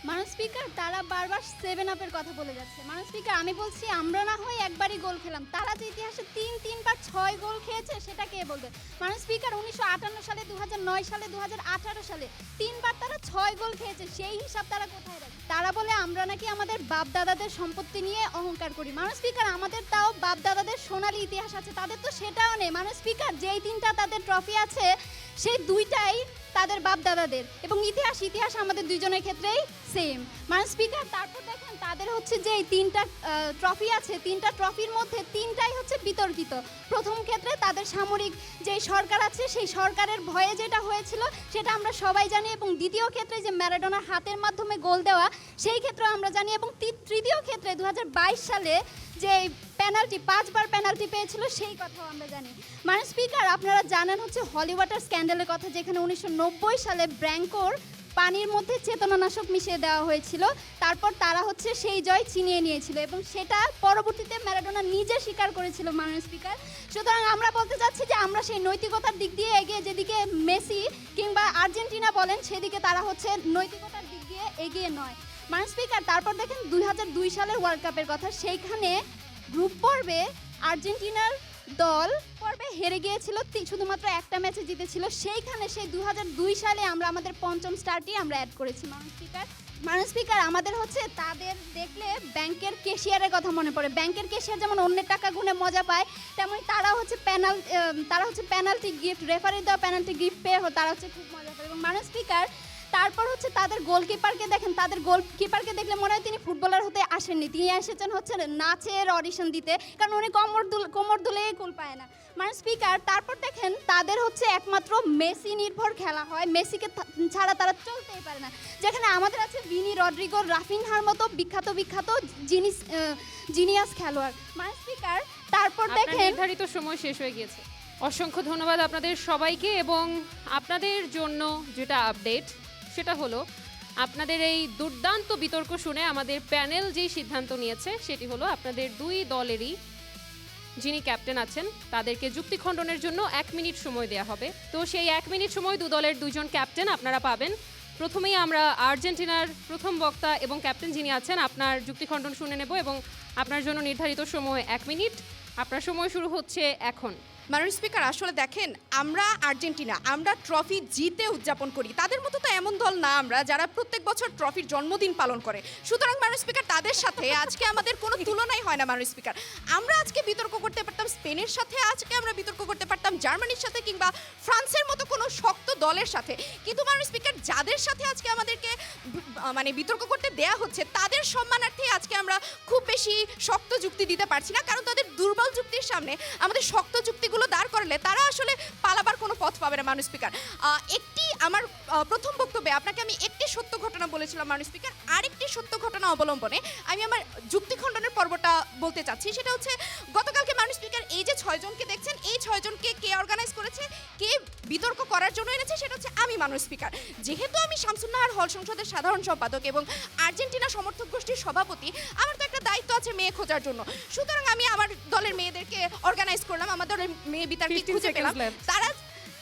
G: মাননীয় স্পিকার, তারা বারবার 7-আপের কথা বলে যাচ্ছে। মাননীয় স্পিকার, আমি বলছি আমরা না হয় একবারই গোল খেলাম, তারা যে ইতিহাসে 3বার 6 গোল খেয়েছে সেটা কে বলবে? মাননীয় স্পিকার, 1958 সালে, 2009 সালে, 2018 সালে 3বার তারা 6 গোল খেয়েছে, সেই হিসাব তারা কোথায় রাখে? তারা বলে আমরা নাকি আমাদের বাপ দাদাদের সম্পত্তি নিয়ে অহংকার করি। মাননীয় স্পিকার, আমাদের তাও বাপ দাদাদের সোনালী ইতিহাস আছে, তাদের তো সেটাও নেই। মাননীয় স্পিকার, যেই 3টা তাদের ট্রফি আছে সেই 2টাই তাদের বাপ দাদাদের, এবং ইতিহাস আমাদের দুইজনের ক্ষেত্রেই সেম। মাননীয় স্পিকার, তারপর দেখেন তাদের হচ্ছে যে এই 3টা ট্রফি আছে, 3টা ট্রফির মধ্যে 3টাই হচ্ছে বিতর্কিত। প্রথম ক্ষেত্রে তাদের সামরিক যে সরকার আছে সেই সরকারের ভয়ে যেটা হয়েছিল সেটা আমরা সবাই জানি, এবং দ্বিতীয় ক্ষেত্রে যে ম্যারাডোনার হাতের মাধ্যমে গোল দেওয়া সেই ক্ষেত্রেও আমরা জানি, এবং তৃতীয় ক্ষেত্রে 2022 সালে যে পেনাল্টি 5বার পেনাল্টি পেয়েছিল সেই কথাও আমরা জানি। মাননীয় স্পিকার, আপনারা জানেন হচ্ছে হলি ওয়াটার স্ক্যান্ডালের কথা, যেখানে 1990 সালে ব্র্যাঙ্কোর পানির মধ্যে চেতনানাশক মিশিয়ে দেওয়া হয়েছিল, তারপর তারা হচ্ছে সেই জয় ছিনিয়ে নিয়েছিল এবং সেটা পরবর্তীতে ম্যারাডোনা নিজে স্বীকার করেছিল মাননীয় স্পিকার। সুতরাং আমরা বলতে চাচ্ছি যে আমরা সেই নৈতিকতার দিক দিয়ে এগিয়ে, যেদিকে মেসি কিংবা আর্জেন্টিনা বলেন সেদিকে তারা হচ্ছে নৈতিকতার দিক দিয়ে এগিয়ে নয়। মাননীয় স্পিকার, তারপর দেখেন 2002 সালের ওয়ার্ল্ড কাপের কথা, সেইখানে গ্রুপ পর্বে আর্জেন্টিনার দল পর্বে হেরে গিয়েছিল, শুধুমাত্র একটা ম্যাচে জিতেছিল। সেইখানে সেই 2002 সালে আমরা আমাদের 5ম স্টারটি আমরা অ্যাড করেছি মাননীয় স্পিকার। আমাদের হচ্ছে তাদের দেখলে ব্যাংকের ক্যাশিয়ারের কথা মনে পড়ে। ব্যাংকের ক্যাশিয়ার যেমন অন্যের টাকা গুনে মজা পায়, তেমনি তারা হচ্ছে পেনাল্টি গিফট, রেফারি দেওয়া পেনাল্টি গিফট পেয়ে তারা হচ্ছে খুব মজা পায়। এবং মাননীয় স্পিকার, তারপর হচ্ছে তাদের গোলকিপারকে দেখেন, তাদের গোলকিপারকে দেখলে মনে হয় তিনি ফুটবলার হতে আসেননি, তিনি এসেছেন হচ্ছে নাচের অডিশন দিতে, কারণ উনি কোমর দুলেই কুল পায় না। মানে স্পিকার, তারপর দেখেন তাদের হচ্ছে একমাত্র মেসি নির্ভর খেলা হয়, মেসিকে ছাড়া তারা চলতেই পারে না, যেখানে আমাদের আছে ভিনি, রড্রিগো, রাফিনহার মতো বিখ্যাত জিনিয়াস খেলোয়াড়। মানে স্পিকার, তারপর দেখেন
F: নির্ধারিত সময় শেষ হয়ে গিয়েছে। অসংখ্য ধন্যবাদ আপনাদের সবাইকে, এবং আপনাদের জন্য যেটা আপডেট সেটা হলো আপনাদের এই দুর্দান্ত বিতর্ক শুনে আমাদের প্যানেল যেই সিদ্ধান্ত নিয়েছে সেটি হলো আপনাদের দুই দলেরই যিনি ক্যাপ্টেন আছেন তাদেরকে যুক্তি খণ্ডনের জন্য 1 মিনিট সময় দেওয়া হবে। তো সেই 1 মিনিট সময় দলের দুজন ক্যাপ্টেন আপনারা পাবেন। প্রথমেই আমরা আর্জেন্টিনার প্রথম বক্তা এবং ক্যাপ্টেন যিনি আছেন আপনার যুক্তি খণ্ডন শুনে নেব এবং আপনার জন্য নির্ধারিত সময় 1 মিনিট। আপনার সময় শুরু হচ্ছে এখন।
H: মাননীয় স্পিকার, আসলে দেখেন, আমরা আর্জেন্টিনা, আমরা ট্রফি জিতে উদযাপন করি। তাদের মতো তো এমন দল না আমরা যারা প্রত্যেক বছর ট্রফির জন্মদিন পালন করে। সুতরাং মাননীয় স্পিকার, তাদের সাথে আজকে আমাদের কোনো তুলনাই হয় না। মাননীয় স্পিকার, আমরা আজকে বিতর্ক করতে পারতাম স্পেনের সাথে, আজকে আমরা বিতর্ক করতে পারতাম জার্মানির সাথে কিংবা ফ্রান্সের মতো কোনো শক্ত দলের সাথে। কিন্তু মাননীয় স্পিকার, যাদের সাথে আজকে আমাদেরকে মানে বিতর্ক করতে দেয়া হচ্ছে তাদের সম্মানার্থে আজকে আমরা খুব বেশি শক্ত যুক্তি দিতে পারছি না, কারণ তাদের দুর্বল যুক্তির সামনে আমাদের শক্ত যুক্তিগুলো দাঁড় করলে তারা আসলে পালাবার কোনো পথ পাবে না। মাননীয় স্পিকার, একটি আমার প্রথম বক্তব্যে আপনাকে আমি একটি সত্য ঘটনা বলেছিলাম মাননীয় স্পিকার, আরেকটি সত্য ঘটনা অবলম্বনে আমি আমার যুক্তি খণ্ডনের পর্বটা বলতে চাচ্ছি। সেটা হচ্ছে গতকালকে মাননীয় স্পিকার, এই যে 6 জনকে দেখছেন, এই 6 জনকে কে অর্গানাইজ করেছে, কে বিতর্ক করার জন্য এনেছে, সেটা হচ্ছে আমি মাননীয় স্পিকার। যেহেতু আমি শামসুন্নাহার হল সংসদের সাধারণ সম্পাদক এবং আর্জেন্টিনা সমর্থক গোষ্ঠীর সভাপতি, আমার তো একটা দায়িত্ব আছে মেয়ে খোঁজার জন্য। সুতরাং আমি আমার দলের মেয়েদেরকে অর্গানাইজ করলাম, আমার দলের মেয়ে বিতারকে খুঁজে পেলাম।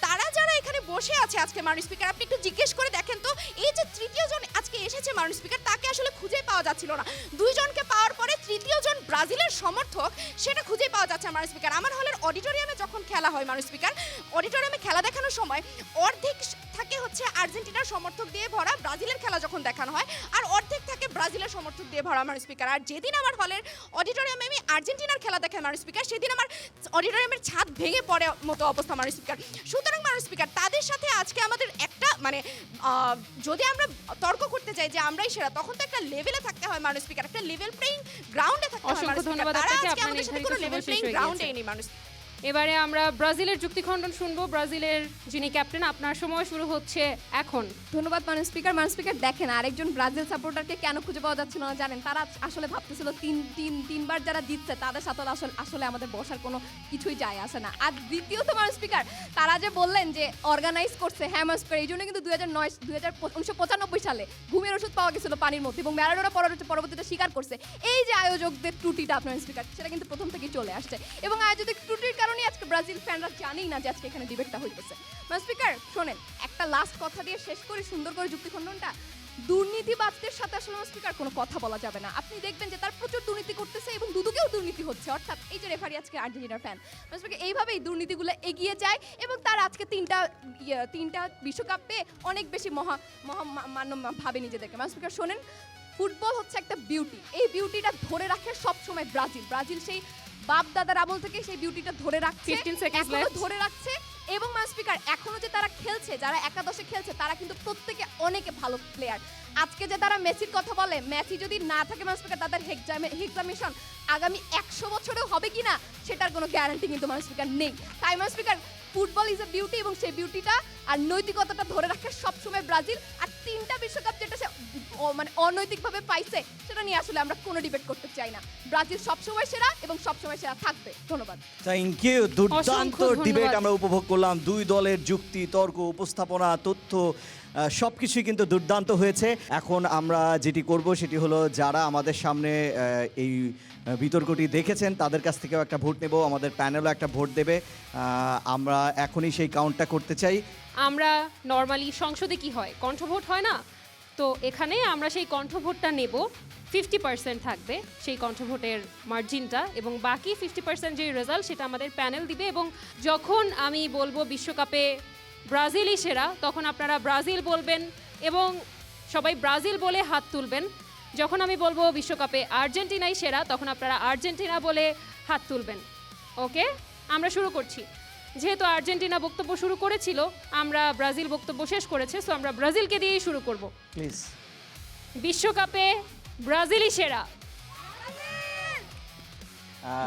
H: তারা যারা এখানে বসে আছে আজকে মাননীয় স্পিকার, আপনি একটু জিজ্ঞেস করে দেখেন তো, এই যে তৃতীয় জন আজকে এসেছে মাননীয় স্পিকার, তাকে আসলে খুঁজে পাওয়া যাচ্ছিল না। 2 জনকে পাওয়ার পরে তৃতীয় জন ব্রাজিলের সমর্থক, সেটা খুঁজে পাওয়া যাচ্ছে মাননীয় স্পিকার। আমার হলের অডিটোরিয়ামে যখন খেলা হয় মাননীয় স্পিকার, অডিটোরিয়ামে খেলা দেখানোর সময় অর্ধেক থাকে হচ্ছে আর্জেন্টিনার সমর্থক দিয়ে ভরা, ব্রাজিলের খেলা যখন দেখানো হয়, আর অর্ধেক থাকে ব্রাজিলের সমর্থক দিয়ে ভরা মাননীয় স্পিকার। আর যেদিন আমার হলের অডিটোরিয়ামে আমি আর্জেন্টিনার খেলা দেখাই মাননীয় স্পিকার, সেদিন আমার অডিটোরিয়ামের ছাদ ভেঙে পড়ে মতো অবস্থা মাননীয় স্পিকার। সুতরাং মাননীয় স্পিকার, তাদের সাথে আজকে আমাদের একটা মানে যদি আমরা তর্ক করতে চাই যে আমরাই সেরা, তখন তো একটা লেভেলে থাকতে হয় মাননীয় স্পিকার, একটা লেভেল প্লেইং গ্রাউন্ডে থাকতে হয় মাননীয় স্পিকার। তারা আজকে আমাদের সাথে কোনো লেভেল প্লেইং গ্রাউন্ডে নেই মাননীয়।
F: এবারে আমরা ব্রাজিলের যুক্তি খণ্ডন শুনবো। ব্রাজিলের যিনি ক্যাপ্টেন, আপনার সময় শুরু হচ্ছে এখন।
A: ধন্যবাদ মাননীয় স্পিকার। মাননীয় স্পিকার, দেখেন, আরেকজন ব্রাজিল সাপোর্টারকে কেন খুঁজে পাওয়া যাচ্ছিল না জানেন? তারা আসলে ভাবতেছিল তিনবার যারা জিতছে তাদের সাথে আসলে আমাদের বসার কোনো কিছুই যায় আসে না। আর দ্বিতীয়ত মাননীয় স্পিকার, তারা যে বললেন যে অর্গানাইজ করছে, হ্যাঁ মাননীয় স্পিকার, এই জন্য কিন্তু 1995 সালে ঘুমের ওষুধ পাওয়া গেছিল পানির মধ্যে, এবং ম্যারাডোনা পরবর্তীতে স্বীকার করছে এই যে আয়োজকদের ত্রুটিটা আপনার স্পিকার, সেটা কিন্তু প্রথম থেকেই চলে আসছে, এবং আয়োজকদের ত্রুটির কারণে আজকে ব্রাজিল ফ্যানরা জানেই না যে আজকে এখানে ডিবেটটা হইতেছে। মাননীয় স্পিকার, শোনেন, একটা লাস্ট কথা দিয়ে শেষ করে সুন্দর করে যুক্তি খণ্ডনটা। দুর্নীতিবাজদের সাথে আসলে স্পিকার কোনো কথা বলা যাবে না। আপনি দেখবেন যে তার প্রচুর দুর্নীতি করতেছে এবং দুদুকেও দুর্নীতি হচ্ছে, অর্থাৎ এই যে রেফারি আজকে আর্জেন্টিনার ফ্যান, স্পিকার, এইভাবেই দুর্নীতিগুলো এগিয়ে যায় এবং তার আজকে তিনটা বিশ্বকাপ পেয়ে অনেক বেশি মহামান্য ভাবে নিজেদেরকে। স্পিকার, শোনেন, ফুটবল হচ্ছে একটা বিউটি, এই বিউটিটা ধরে রাখে সবসময় ব্রাজিল সেই বাপ দাদার আমল থেকে সেই বিউটিটা ধরে রাখছে, ধরে রাখছে। এবং মাননীয় স্পিকার, এখনো যে তারা খেলছে, যারা একাদশে খেলছে, তারা কিন্তু প্রত্যেকে অনেকে ভালো প্লেয়ার। আজকে যে তারা মেসির কথা বলে, মেসি যদি না থাকে মাননীয় স্পিকার, তাদের এক্সামিনেশন আগামী 100 বছরেও হবে কিনা সেটার কোনো গ্যারান্টি কিন্তু মাননীয় স্পিকার নেই। তাই মাননীয় speaker, football is a beauty, এবং সেই বিউটিটা আর নৈতিকতাটা ধরে রাখে সবসময় ব্রাজিল। আর 3টা বিশ্বকাপ যেটা সে মানে অনৈতিকভাবে পাইছে, সেটা নিয়ে আসলে আমরা কোনো ডিবেট করতে চাই না। ব্রাজিল সবসময় সেরা এবং সবসময় সেরা থাকবে। ধন্যবাদ।
E: Thank you. দুর্দান্ত ডিবেট আমরা উপভোগ করলাম। 2 দলের যুক্তি, তর্ক, উপস্থাপনা, তথ্য সব কিছুই কিন্তু দুর্দান্ত হয়েছে। এখন আমরা যেটি করব সেটি হলো, যারা আমাদের সামনে এই বিতর্কটি দেখেছেন তাদের কাছ থেকেও একটা ভোট নেব, আমাদের প্যানেলও একটা ভোট দেবে। আমরা এখনই সেই কাউন্টটা করতে চাই।
F: আমরা নর্মালি সংসদে কি হয়, কণ্ঠভোট হয় না? তো এখানে আমরা সেই কণ্ঠভোটটা নেব। 50% থাকবে সেই কণ্ঠভোটের মার্জিনটা, এবং বাকি 50% যে রেজাল্ট সেটা আমাদের প্যানেল দিবে। এবং যখন আমি বলবো বিশ্বকাপে ব্রাজিলই সেরা, তখন আপনারা ব্রাজিল বলবেন এবং সবাই ব্রাজিল বলে হাত তুলবেন। যখন আমি বলবো বিশ্বকাপে আর্জেন্টিনাই সেরা, তখন আপনারা আর্জেন্টিনা বলে হাত তুলবেন। ওকে, আমরা শুরু করছি। যেহেতু আর্জেন্টিনা বক্তব্য শুরু করেছিল, আমরা ব্রাজিল বক্তব্য শেষ করেছে, সো আমরা ব্রাজিলকে দিয়েই শুরু করব।
E: প্লিজ।
F: বিশ্বকাপে ব্রাজিলই সেরা,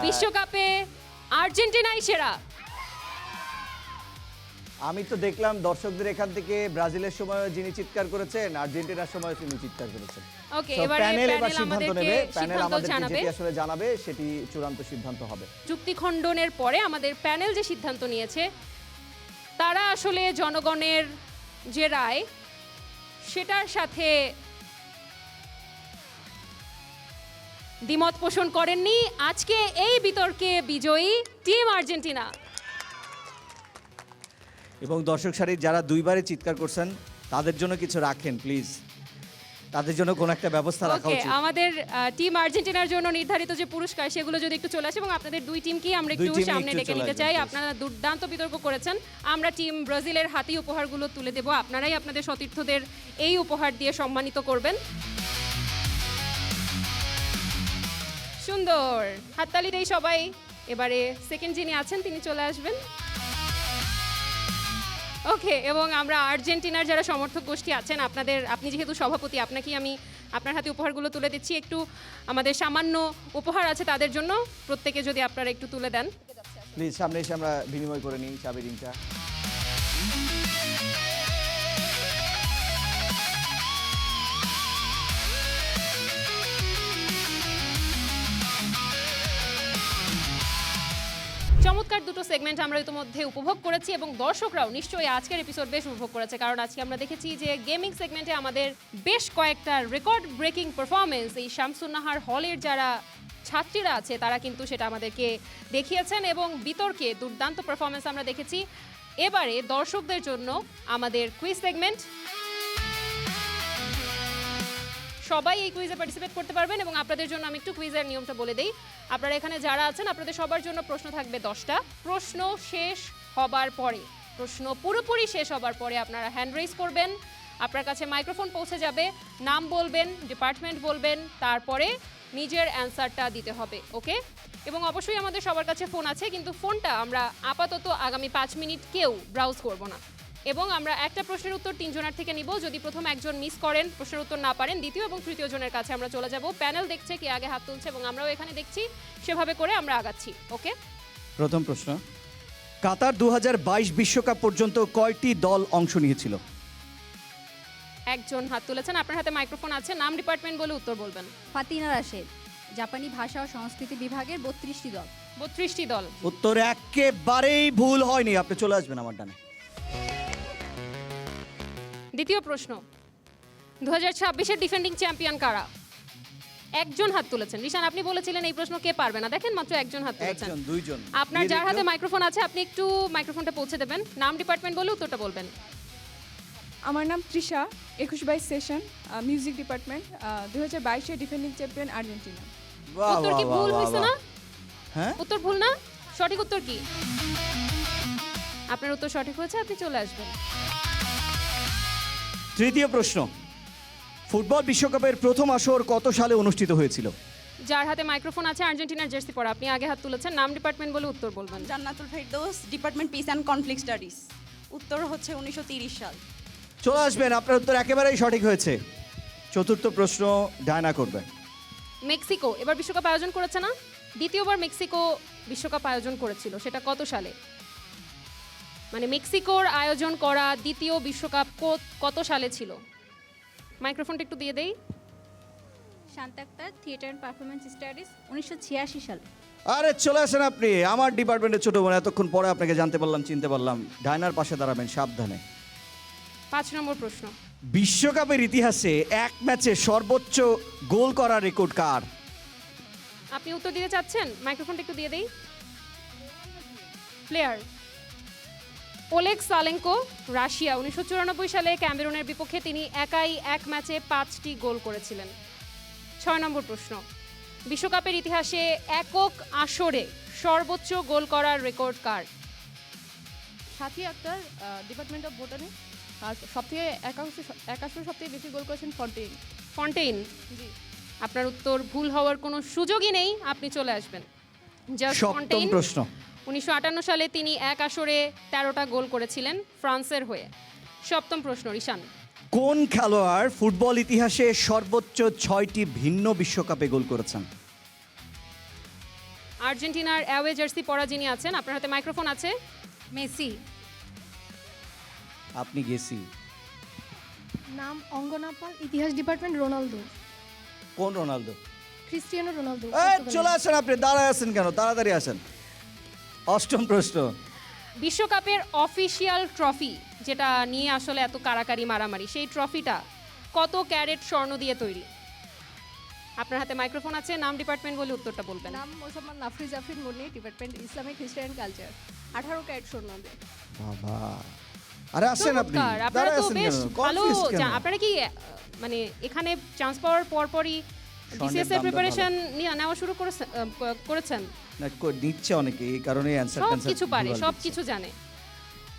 F: বিশ্বকাপে আর্জেন্টিনাই সেরা।
E: আমি তো দেখলাম দর্শকদের এখান থেকে ব্রাজিলের সময় যিনি চিৎকার করেছেন, আর্জেন্টিনার সময় তিনি চিৎকার করেছেন।
F: ওকে, এবারে
E: প্যানেল এবার সিদ্ধান্ত নেবে, প্যানেল
F: সিদ্ধান্ত
E: আমাদেরকে
F: জানাবে,
E: যেটি আসলে জানাবে সেটি চূড়ান্ত সিদ্ধান্ত হবে।
F: যুক্তি খণ্ডনের পরে আমাদের প্যানেল যে সিদ্ধান্ত নিয়েছে, তারা আসলে জনগণের যে রায় সেটার সাথে দ্বিমত পোষণ করেননি। আজকে এই বিতর্কে বিজয়ী টিম আর্জেন্টিনা।
E: এবং দর্শক সারির যারা দুইবারে চিৎকার করছেন তাদের জন্য কিছু রাখেন প্লিজ, তাদের জন্য কোনো একটা ব্যবস্থা রাখা
F: ওকে,
E: উচিত।
F: আমাদের টিম আর্জেন্টিনার জন্য নির্ধারিত যে পুরস্কার সেগুলো যদি একটু চলে আসে, এবং আপনাদের দুই টিমকেই আমরা একটু
E: টিমই
F: সামনে
E: একটু
F: ডেকে
E: চলে
F: নিতে
E: আসবেন,
F: চাই।
E: please।
F: আপনারা দুর্দান্ত বিতর্ক করেছেন। আমরা টিম ব্রাজিলের হাতেই উপহারগুলো তুলে দেব, আপনারাই আপনাদের সতীর্থদের এই উপহার দিয়ে সম্মানিত করবেন। সুন্দর, হাততালি দেই সবাই। এবারে সেকেন্ড যিনি আছেন তিনি চলে আসবেন। ওকে, এবং আমরা আর্জেন্টিনার যারা সমর্থক গোষ্ঠী আছেন, আপনি যেহেতু সভাপতি, আপনাকেই আমি আপনার হাতে উপহারগুলো তুলে দিচ্ছি। একটু আমাদের সামান্য উপহার আছে তাদের জন্য, প্রত্যেকে যদি আপনারা একটু তুলে দেন।
E: প্লিজ সামনে এসে আমরা বিনিময় করে নিই চাবি রিংটা।
F: চমৎকার দুটো সেগমেন্ট আমরা ইতিমধ্যে উপভোগ করেছি, এবং দর্শকরাও নিশ্চয়ই আজকের এপিসোড বেশ উপভোগ করেছে, কারণ আজকে আমরা দেখেছি যে গেমিং সেগমেন্টে আমাদের বেশ কয়েকটা রেকর্ড ব্রেকিং পারফরমেন্স এই শামসুন্নাহার হলের যারা ছাত্রীরা আছে তারা কিন্তু সেটা আমাদেরকে দেখিয়েছেন, এবং বিতর্কে দুর্দান্ত পারফরমেন্স আমরা দেখেছি। এবারে দর্শকদের জন্য আমাদের কুইজ সেগমেন্ট। সবাই এই কুইজে পার্টিসিপেট করতে পারবেন, এবং আপনাদের জন্য আমি একটু কুইজের নিয়মটা বলে দিই। আপনারা এখানে যারা আছেন আপনাদের সবার জন্য প্রশ্ন থাকবে 10টা। প্রশ্ন শেষ হবার পরে, প্রশ্ন পুরোপুরি শেষ হবার পরে আপনারা হ্যান্ড রেইজ করবেন, আপনার কাছে মাইক্রোফোন পৌঁছে যাবে, নাম বলবেন, ডিপার্টমেন্ট বলবেন, তারপরে নিজের অ্যান্সারটা দিতে হবে। ওকে, এবং অবশ্যই আমাদের সবার কাছে ফোন আছে, কিন্তু ফোনটা আমরা আপাতত আগামী 5 মিনিট কেউ ব্রাউজ করব না, এবং আমরা একটা প্রশ্নের উত্তর 3 জনের থেকে নিব। যদি প্রথম একজন মিস করেন, প্রশ্নের উত্তর না পারেন, দ্বিতীয় এবং তৃতীয় জনের কাছে আমরা চলে যাব। প্যানেল দেখছে কে আগে হাত তুলছে, এবং আমরাও এখানে দেখছি, সেভাবে করে আমরা আগাচ্ছি। ওকে,
E: প্রথম প্রশ্ন, কাতার 2022 বিশ্বকাপ পর্যন্ত কয়টি দল অংশ নিয়েছিল?
F: একজন হাত তুলেছেন, আপনার হাতে মাইক্রোফোন আছে, নাম ডিপার্টমেন্ট বলে উত্তর বলবেন।
G: ফাতিনা রাশেদ, জাপানি ভাষা ও সংস্কৃতি বিভাগের 32টি দল।
F: 32টি দল।
E: উত্তর একেবারেই ভুল হয়নি, আপনি চলে আসবেন আমার ডানে।
F: দ্বিতীয় প্রশ্ন, 2026-এর ডিফেন্ডিং চ্যাম্পিয়ন কারা? একজন হাত তুলেছেন। রিশান, আপনি বলেছিলেন এই প্রশ্ন কে পারবে না, দেখেন মাত্র একজন হাত তুলেছেন।
E: একজন, দুইজন।
F: আপনার যার হাতে মাইক্রোফোন আছে আপনি একটু মাইক্রোফোনটা পৌঁছে দেবেন, নাম ডিপার্টমেন্ট বলে উত্তরটা বলবেন।
L: আমার নাম তৃষা, 21-22 সেশন, মিউজিক ডিপার্টমেন্ট, 2022-এর ডিফেন্ডিং চ্যাম্পিয়ন আর্জেন্টিনা।
E: বাহ,
F: উত্তর কি
E: বাহ,
F: ভুল
E: বাহ,
F: হয়েছে
E: বাহ।
F: না?
E: হ্যাঁ,
F: উত্তর ভুল না? সঠিক উত্তর কি? আপনার উত্তর সঠিক হয়েছে, আপনি চলে আসবেন।
E: তৃতীয় প্রশ্ন, ফুটবল বিশ্বকাপের প্রথম আসর কত সালে অনুষ্ঠিত হয়েছিল?
F: যার হাতে মাইক্রোফোন আছে আর্জেন্টিনার জার্সি পরা, আপনি আগে হাত তুলেছেন, নাম ডিপার্টমেন্ট বলে উত্তর বলবেন।
B: Jannatul Ferdous, department peace and conflict studies. উত্তর হচ্ছে 1930 সাল।
E: চলে আসবেন, আপনার উত্তর একেবারেই সঠিক হয়েছে। চতুর্থ প্রশ্ন ডায়না করবে।
F: মেক্সিকো এবার বিশ্বকাপ আয়োজন করেছে না? দ্বিতীয়বার মেক্সিকো বিশ্বকাপ আয়োজন করেছিল, সেটা কত সালে? মানে মেক্সিকোর আয়োজন করা দ্বিতীয় বিশ্বকাপ কত সালে ছিল? মাইক্রোফোনটা একটু দিয়ে দেই।
G: Shanta Akter, theatre and performance studies, 1986 সালে।
E: আরে চলে আসেন আপনি, আমার ডিপার্টমেন্টের ছোট বোন, এতক্ষণ পরে আপনাকে জানতে পারলাম, চিনতে পারলাম। ডায়নার পাশে দাঁড়াবেন সাবধানে।
F: 5 নম্বর প্রশ্ন,
E: বিশ্বকাপের ইতিহাসে এক ম্যাচে সর্বোচ্চ গোল করার রেকর্ড কার?
F: আপনি উত্তর দিতে চাচ্ছেন? মাইক্রোফোনটা একটু দিয়ে দেই। প্লেয়ার ওলেগ সালেঙ্কো, রাশিয়া, 1994 সালে ক্যামেরুনের বিপক্ষে তিনি একাই এক ম্যাচে 5টি গোল করেছিলেন। 6 নম্বর প্রশ্ন, বিশ্বকাপের ইতিহাসে একক আসরে সর্বোচ্চ গোল করার record car?
L: Sathi Akter, department of botany, আর সবথেকে একাশে সবথেকে বেশি গোল করেছেন ফন্টেইন।
F: ফন্টেইন,
L: জি।
F: আপনার উত্তর ভুল হওয়ার কোনো সুযোগই নেই, আপনি চলে আসবেন। জাস্ট
E: সপ্তম
F: ফন্টেইন,
E: প্রশ্ন,
F: 1958 সালে তিনি এক আসরে 13টা গোল করেছিলেন ফ্রান্সের হয়ে। 7ম প্রশ্ন, রিশান,
E: কোন খেলোয়াড় ফুটবল ইতিহাসে সর্বোচ্চ 6টি ভিন্ন বিশ্বকাপে গোল করেছেন?
F: আর্জেন্টিনার অ্যাওয়ে জার্সি পরা যিনি আছেন, আপনার হাতে মাইক্রোফোন আছে।
C: মেসি।
E: আপনি গেছি।
J: নাম অঙ্গনা পাল, ইতিহাস ডিপার্টমেন্ট, রোনালদো,
E: কোন রোনালদো?
J: Cristiano Ronaldo.
E: চলে আসেন আপনি, দাঁড়ায় আছেন কেন? তাড়াতাড়ি আসেন। 8ম প্রশ্ন,
F: বিশ্বকাপের অফিসিয়াল ট্রফি, যেটা নিয়ে আসলে এত কারাকারি মারামারি, সেই ট্রফিটা কত ক্যারেট স্বর্ণ দিয়ে তৈরি? আপনার হাতে মাইক্রোফোন আছে, নাম ডিপার্টমেন্ট বলে উত্তরটা বলবেন।
L: নাম Mosammat Nafriz Jafrin Munni, department Islamic history and culture, 18 carat স্বর্ণতে।
E: বাবা, আরে আসেন আপনি,
F: চমৎকার, আপনারা
E: দাঁড়ায়
F: তো
E: আছেন
F: বেশ
E: কেন?
F: ভালো
E: Confused কেন?
F: আপনারা কি মানে এখানে চান্স পাওয়ার পরপরই বিসিএস এর
E: দামটা
F: প্রিপারেশন নেওয়া শুরু করেছেন?
E: না, নিচ্ছে অনেকে, এই কারণে অ্যানসার
F: সব কিছু পারে, সব কিছু জানে।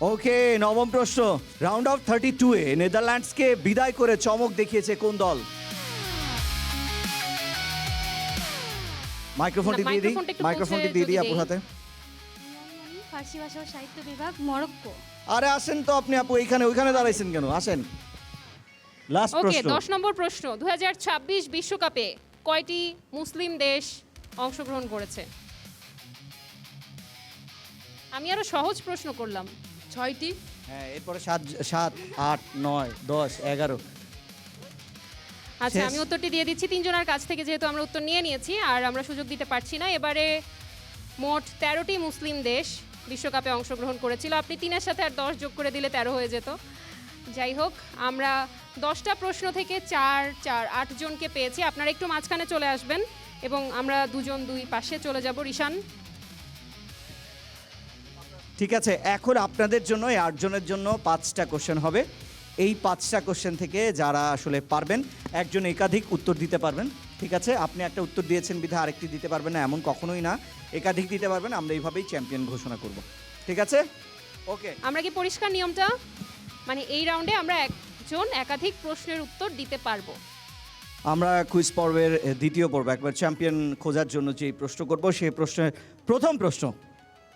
E: ওকে, নবম প্রশ্ন, রাউন্ড অফ 32 এ নেদারল্যান্ডসকে বিদায় করে চমক দেখিয়েছে কোন দল? মাইক্রোফোনটি দিয়ে দিই,
F: মাইক্রোফোনটা একটু
E: মাইক্রোফোনটি
F: পৌঁছে
E: দিয়ে দিই
F: যদি
E: আপুর
F: দেই।
E: হাতে।
I: ফার্সি ভাষা ও সাহিত্য বিভাগ, মরক্কো।
E: আরে আসেন তো আপনি, আপু ওইখানে দাঁড়াইছেন কেন? আসেন, লাস্ট
F: ওকে,
E: প্রশ্ন।
F: 10 নম্বর প্রশ্ন, 2026 বিশ্বকাপে কয়টি মুসলিম দেশ অংশগ্রহণ করেছে? আমি আরো সহজ প্রশ্ন করলাম।
L: 6টি।
E: হ্যাঁ, এরপরে 7, 8, 9, 10, 11।
F: আচ্ছা,
E: শেষ।
F: আমি উত্তরটি দিয়ে দিচ্ছি তিনজনের কাছ থেকে, যেহেতু আমরা উত্তর নিয়ে নিয়েছি আর আমরা সুযোগ দিতে পারছি না। এবারে মোট 13টি মুসলিম দেশ বিশ্বকাপে অংশগ্রহণ করেছিল। আপনি 3-এর সাথে আর 10 যোগ করে দিলে 13 হয়ে যেত। যাই হোক, আমরা 10টা প্রশ্ন থেকে 8 জনকে পেয়েছি। আপনারা একটু মাঝখানে চলে আসবেন এবং আমরা দুজন দুই পাশে চলে যাব। রিশান,
E: ঠিক আছে, এখন আপনাদের জন্য এই 8 জনের জন্য 5টা কোশ্চেন হবে। এই 5টা কোশ্চেন থেকে যারা আসলে পারবেন, একজন একাধিক উত্তর দিতে পারবেন। ঠিক আছে, আপনি একটা উত্তর দিয়েছেন বিধা আরেকটি দিতে পারবেন না, এমন কখনোই না, একাধিক দিতে পারবেন। আমরা এইভাবেই চ্যাম্পিয়ন ঘোষণা করব। ঠিক আছে, ওকে।
F: আমরা কি পরিষ্কার নিয়মটা? মানে এই রাউন্ডে আমরা একজন একাধিক প্রশ্নের উত্তর দিতে পারবো।
E: আমরা কুইজ পর্বের দ্বিতীয় পর্ব, একবার চ্যাম্পিয়ন খোঁজার জন্য যে প্রশ্ন করব, সেই প্রশ্নের প্রথম প্রশ্ন,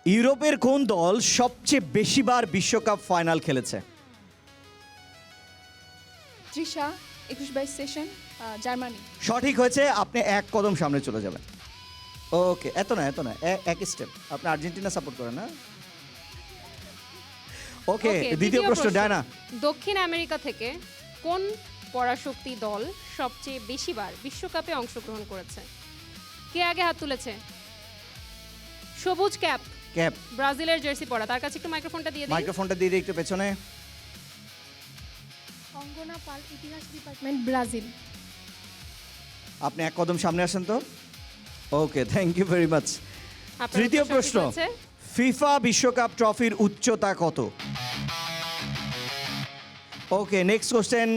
E: ইউরোপের কোন দল সবচেয়ে বেশিবার বিশ্বকাপ ফাইনাল খেলেছে?
L: Trisha, 21-22 session, Germany.
E: সঠিক হয়েছে, আপনি এক কদম সামনে চলে যাবেন। ওকে, এত না এক স্টেপ। আপনি আর্জেন্টিনা সাপোর্ট করেন না? ওকে, দ্বিতীয় প্রশ্ন, ডায়না।
F: দক্ষিণ আমেরিকা থেকে কোন পরাশক্তি দল সবচেয়ে বেশিবার বিশ্বকাপে অংশগ্রহণ করেছে? কে আগে হাত তুলেছে? সবুজ ক্যাপ, ব্রাজিলের জার্সি পরা, তার কাছে একটু মাইক্রোফোনটা দিয়ে দিন।
E: মাইক্রোফোনটা দিয়ে দিই একটু পেছনে।
J: অঙ্গনা পাল, ইতিহাস ডিপার্টমেন্ট, ব্রাজিল।
E: আপনি এক কদম সামনে আসেন তো। ওকে, থ্যাংক ইউ ভেরি মাচ।
F: আপনার
E: তৃতীয়
F: উত্তর
E: প্রশ্ন,
F: সঠিক হয়েছে।
E: ফিফা বিশ্বকাপ ট্রফির উচ্চতা কত? ওকে, নেক্সট কোশ্চেন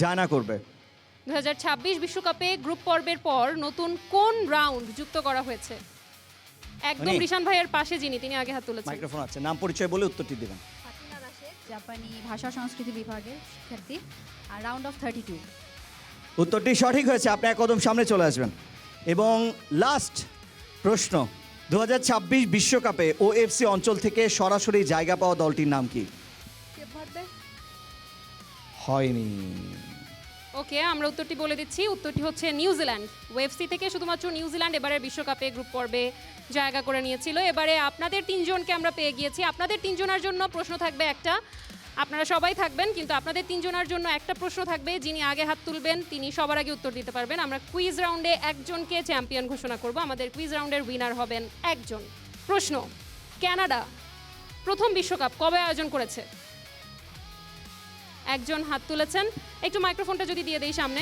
E: ডায়না করবে।
F: 2026 বিশ্বকাপে গ্রুপ পর্বের পর নতুন কোন রাউন্ড যুক্ত করা হয়েছে? একদম
E: মানে-
F: রিশান ভাইয়ের পাশে যিনি, তিনি আগে হাত তুলেছেন।
E: মাইক্রোফোন আছে, নাম পরিচয় বলে উত্তরটি দিবেন।
G: জাপানি ভাষা সংস্কৃতি বিভাগের শিক্ষার্থী, আর রাউন্ড অফ 32।
E: উত্তরটি সঠিক হয়েছে, আপনি এক কদম সামনে চলে আসবেন। এবং লাস্ট প্রশ্ন, 2026 বিশ্বকাপে ওএফসি অঞ্চল থেকে সরাসরি জায়গা পাওয়া দলটির নাম কি?
L: Cape Verde.
E: হয়নি।
F: ওকে, আমরা উত্তরটি বলে দিচ্ছি। উত্তরটি হচ্ছে নিউজিল্যান্ড। ওএফসি থেকে শুধুমাত্র নিউজিল্যান্ড এবারে বিশ্বকাপে গ্রুপ পর্বে জায়গা করে নিয়েছিল। এবারে আপনাদের তিনজনকে আমরা পেয়ে গিয়েছি। আপনাদের তিনজনের জন্য প্রশ্ন থাকবে একটা, আপনারা সবাই থাকবেন, কিন্তু আপনাদের তিনজনের জন্য একটা প্রশ্ন থাকবে। যিনি আগে হাত তুলবেন তিনি সবার আগে উত্তর দিতে পারবেন। আমরা কুইজ রাউন্ডে একজনকে চ্যাম্পিয়ন ঘোষণা করব। আমাদের কুইজ রাউন্ডের উইনার হবেন একজন। প্রশ্ন, কানাডা প্রথম বিশ্বকাপ কবে আয়োজন করেছে? একজন হাত তুলেছেন, একটু মাইক্রোফোনটা যদি দিয়ে দেই সামনে।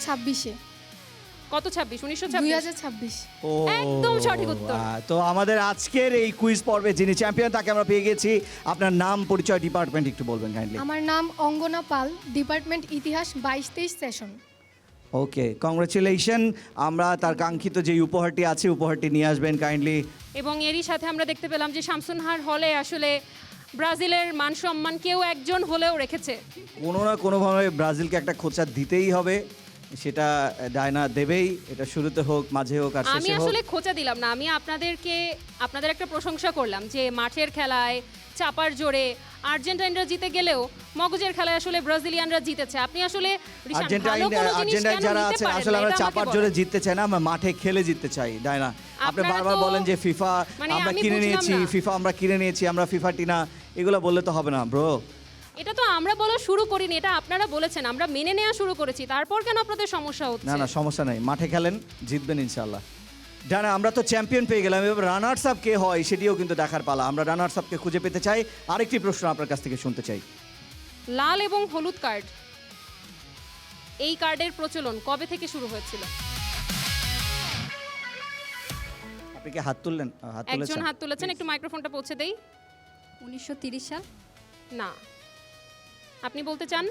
J: 26-এ।
F: কত 26? 1926।
J: 2026।
E: ও,
F: একদম সঠিক উত্তর।
E: তো আমাদের আজকের এই কুইজ পর্বে যিনি চ্যাম্পিয়ন তাকে আমরা পেয়ে গেছি। আপনার নাম পরিচয় ডিপার্টমেন্ট একটু বলবেন কাইন্ডলি।
J: আমার নাম অঙ্গনা পাল, ডিপার্টমেন্ট ইতিহাস, 22-23 সেশন।
E: ওকে, কংগ্রাচুলেশন। আমরা তার কাঙ্ক্ষিত যে উপহারটি আছে উপহারটি নিয়ে আসবেন কাইন্ডলি।
F: এবং এরই সাথে আমরা দেখতে পেলাম যে শামসুনহার হলে আসলে ব্রাজিলের মান সম্মান কেউ একজন হলেও রেখেছে। কোনো
E: না কোনোভাবে ব্রাজিলকে একটা খোঁচা দিতেই হবে, সেটা ডায়না দেবেই। এটা শুরুতে হোক, মাঝে হোক, আর
F: আমি
E: শেষে হোক।
F: আসলে খোঁচা দিলাম না, আমি আপনাদের একটা প্রশংসা করলাম যে মাঠের খেলায় চাপার জোরে আর্জেন্টাইনরা জিতে গেলেও মগজের খেলায় আসলে ব্রাজিলিয়ানরা জিতেছে। আপনি আসলে রিশান, ভালো কোনো জিনিস
E: আর্জেন্টাইন
F: কেন
E: যারা
F: নিতে
E: আছে
F: পারেন
E: আসলে
F: না,
E: আমরা
F: এটা আমাকে
E: চাপার
F: বলেন।
E: জোরে জিততে চাই না, আমরা মাঠে খেলে জিততে চাই। ডায়না, আপনি
F: আপনারা
E: বারবার
F: তো-
E: বলেন যে ফিফা
F: মানে
E: আমরা
F: আমি
E: কিনে
F: বুঝলাম
E: নিয়েছি,
F: না।
E: ফিফা আমরা কিনে নিয়েছি, আমরা ফিফা টিনা, এগুলো বললে তো হবে না ব্রো।
F: এটা তো আমরা বলা শুরু করিনি, এটা আপনারা বলেছেন, আমরা মেনে নেওয়া শুরু করেছি। তারপর কেন আপনাদের সমস্যা হচ্ছে?
E: না না, সমস্যা নাই, মাঠে খেলেন, জিতবেন ইনশাল্লাহ। ডানা, আমরা তো চ্যাম্পিয়ন পেয়ে গেলাম, এবার রানার্স আপ কে হয় সেটিও কিন্তু দেখার পালা। আমরা রানার্স আপকে খুঁজে পেতে চাই। আরেকটি প্রশ্ন আপনার কাছ থেকে শুনতে চাই।
F: লাল এবং হলুদ কার্ড এই কার্ডের প্রচলন কবে থেকে শুরু হয়েছিল?
E: আপনি কি হাত তুললেন? হাত
F: একজন
E: তুলেছেন?
F: হাত তুলেছেন, একটু মাইক্রোফোনটা পৌঁছে দেই।
C: 1930 সাল।
F: না। আপনি বলতে চান?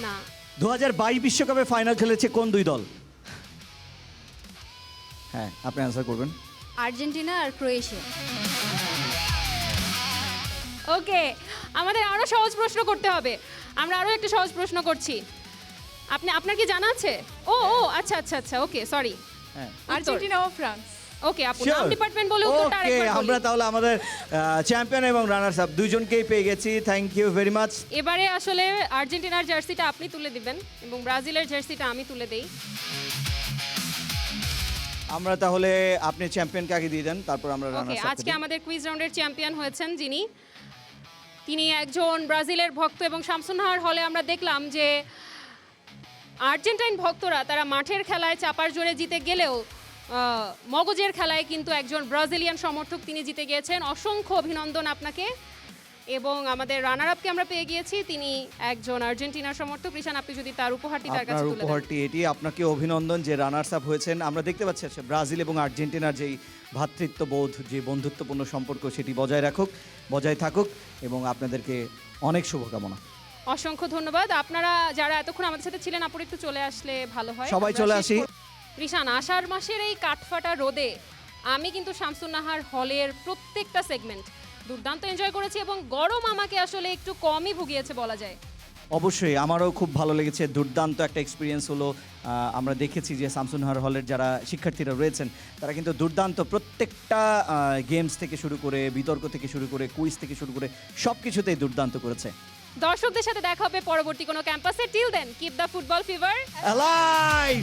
F: না।
E: 2022 বিশ্বকাপে ফাইনাল খেলেছে কোন দুই দল? হ্যাঁ, আপনি অ্যান্সার করবেন।
C: আর্জেন্টিনা আর ক্রোয়েশিয়া।
F: ওকে, আমাদের আরো সহজ প্রশ্ন করতে হবে। আমরা আরো একটা সহজ প্রশ্ন করছি। আপনার কি জানা আছে? ও আচ্ছা আচ্ছা আচ্ছা, ওকে, সরি।
E: হ্যাঁ,
L: আর্জেন্টিনা ও ফ্রান্স।
F: ওকে, আপু নাম ডিপার্টমেন্ট বলে উত্তরটা
E: ওকে,
F: আরেকবার
E: আমরা
F: বলি।
E: তাহলে আমাদের চ্যাম্পিয়ন এবং রানার্স আপ দুইজনকেই পেয়ে গেছি। Thank you very much.
F: এবারে আসলে আর্জেন্টিনার জার্সিটা আপনি তুলে দিবেন এবং ব্রাজিলের জার্সিটা আমি তুলে দেই।
E: আমরা তাহলে আপনি চ্যাম্পিয়নকে আগে দিয়ে দেন, তারপর আমরা
F: ওকে,
E: রানার্স
F: আজকে আমাদের কুইজ রাউন্ডের চ্যাম্পিয়ন হয়েছেন যিনি, তিনি একজন ব্রাজিলের ভক্ত এবং শামসুন্নাহার হলে আমরা দেখলাম যে আর্জেন্টাইন ভক্তরা তারা মাঠের খেলায় চাপার জোরে জিতে গেলেও মগজের খেলায় কিন্তু একজন ব্রাজিলিয়ান সমর্থক তিনি জিতে গিয়েছেন। অসংখ্য অভিনন্দন আপনাকে। এবং আমাদের রানার আপকে আমরা পেয়ে গিয়েছি, তিনি একজন আর্জেন্টিনার সমর্থক। রিশান, আপনি যদি তার উপহারটি তার কাছে
E: আপনার
F: তুলে দেন।
E: উপহারটি এটি। আপনাকে অভিনন্দন যে রানার্স আপ হয়েছেন। আমরা দেখতে পাচ্ছি ব্রাজিল এবং আর্জেন্টিনার যেই ভ্রাতৃত্ববোধ, যে বন্ধুত্বপূর্ণ সম্পর্ক, সেটি বজায় থাকুক এবং আপনাদেরকে অনেক শুভকামনা।
F: অসংখ্য ধন্যবাদ। আপনারা যারা এতক্ষণ আমাদের সাথে ছিলেন, আপুর একটু চলে আসলে ভালো হয়।
E: সবাই
F: আমরা
E: চলে
F: শেষ
E: আসি।
F: রিশান, আষাঢ় মাসের এই কাঠফাটা রোদে আমি কিন্তু শামসুন্নাহার হলের প্রত্যেকটা সেগমেন্ট দুর্দান্ত এনজয় করেছি এবং গরম আমাকে আসলে একটু কমই ভুগিয়েছে বলা যায়।
E: অবশ্যই আমারও খুব ভালো লেগেছে, দুর্দান্ত একটা এক্সপিরিয়েন্স হলো। আমরা দেখেছি যে শামসুন্নাহার হলের যারা শিক্ষার্থীরা রয়েছেন তারা কিন্তু দুর্দান্ত প্রত্যেকটা গেমস থেকে শুরু করে, বিতর্ক থেকে শুরু করে, কুইজ থেকে শুরু করে সব কিছুতেই দুর্দান্ত করেছে।
F: দর্শকদের সাথে দেখা হবে পরবর্তী কোনো ক্যাম্পাসে। Till then, keep the football fever
E: alive.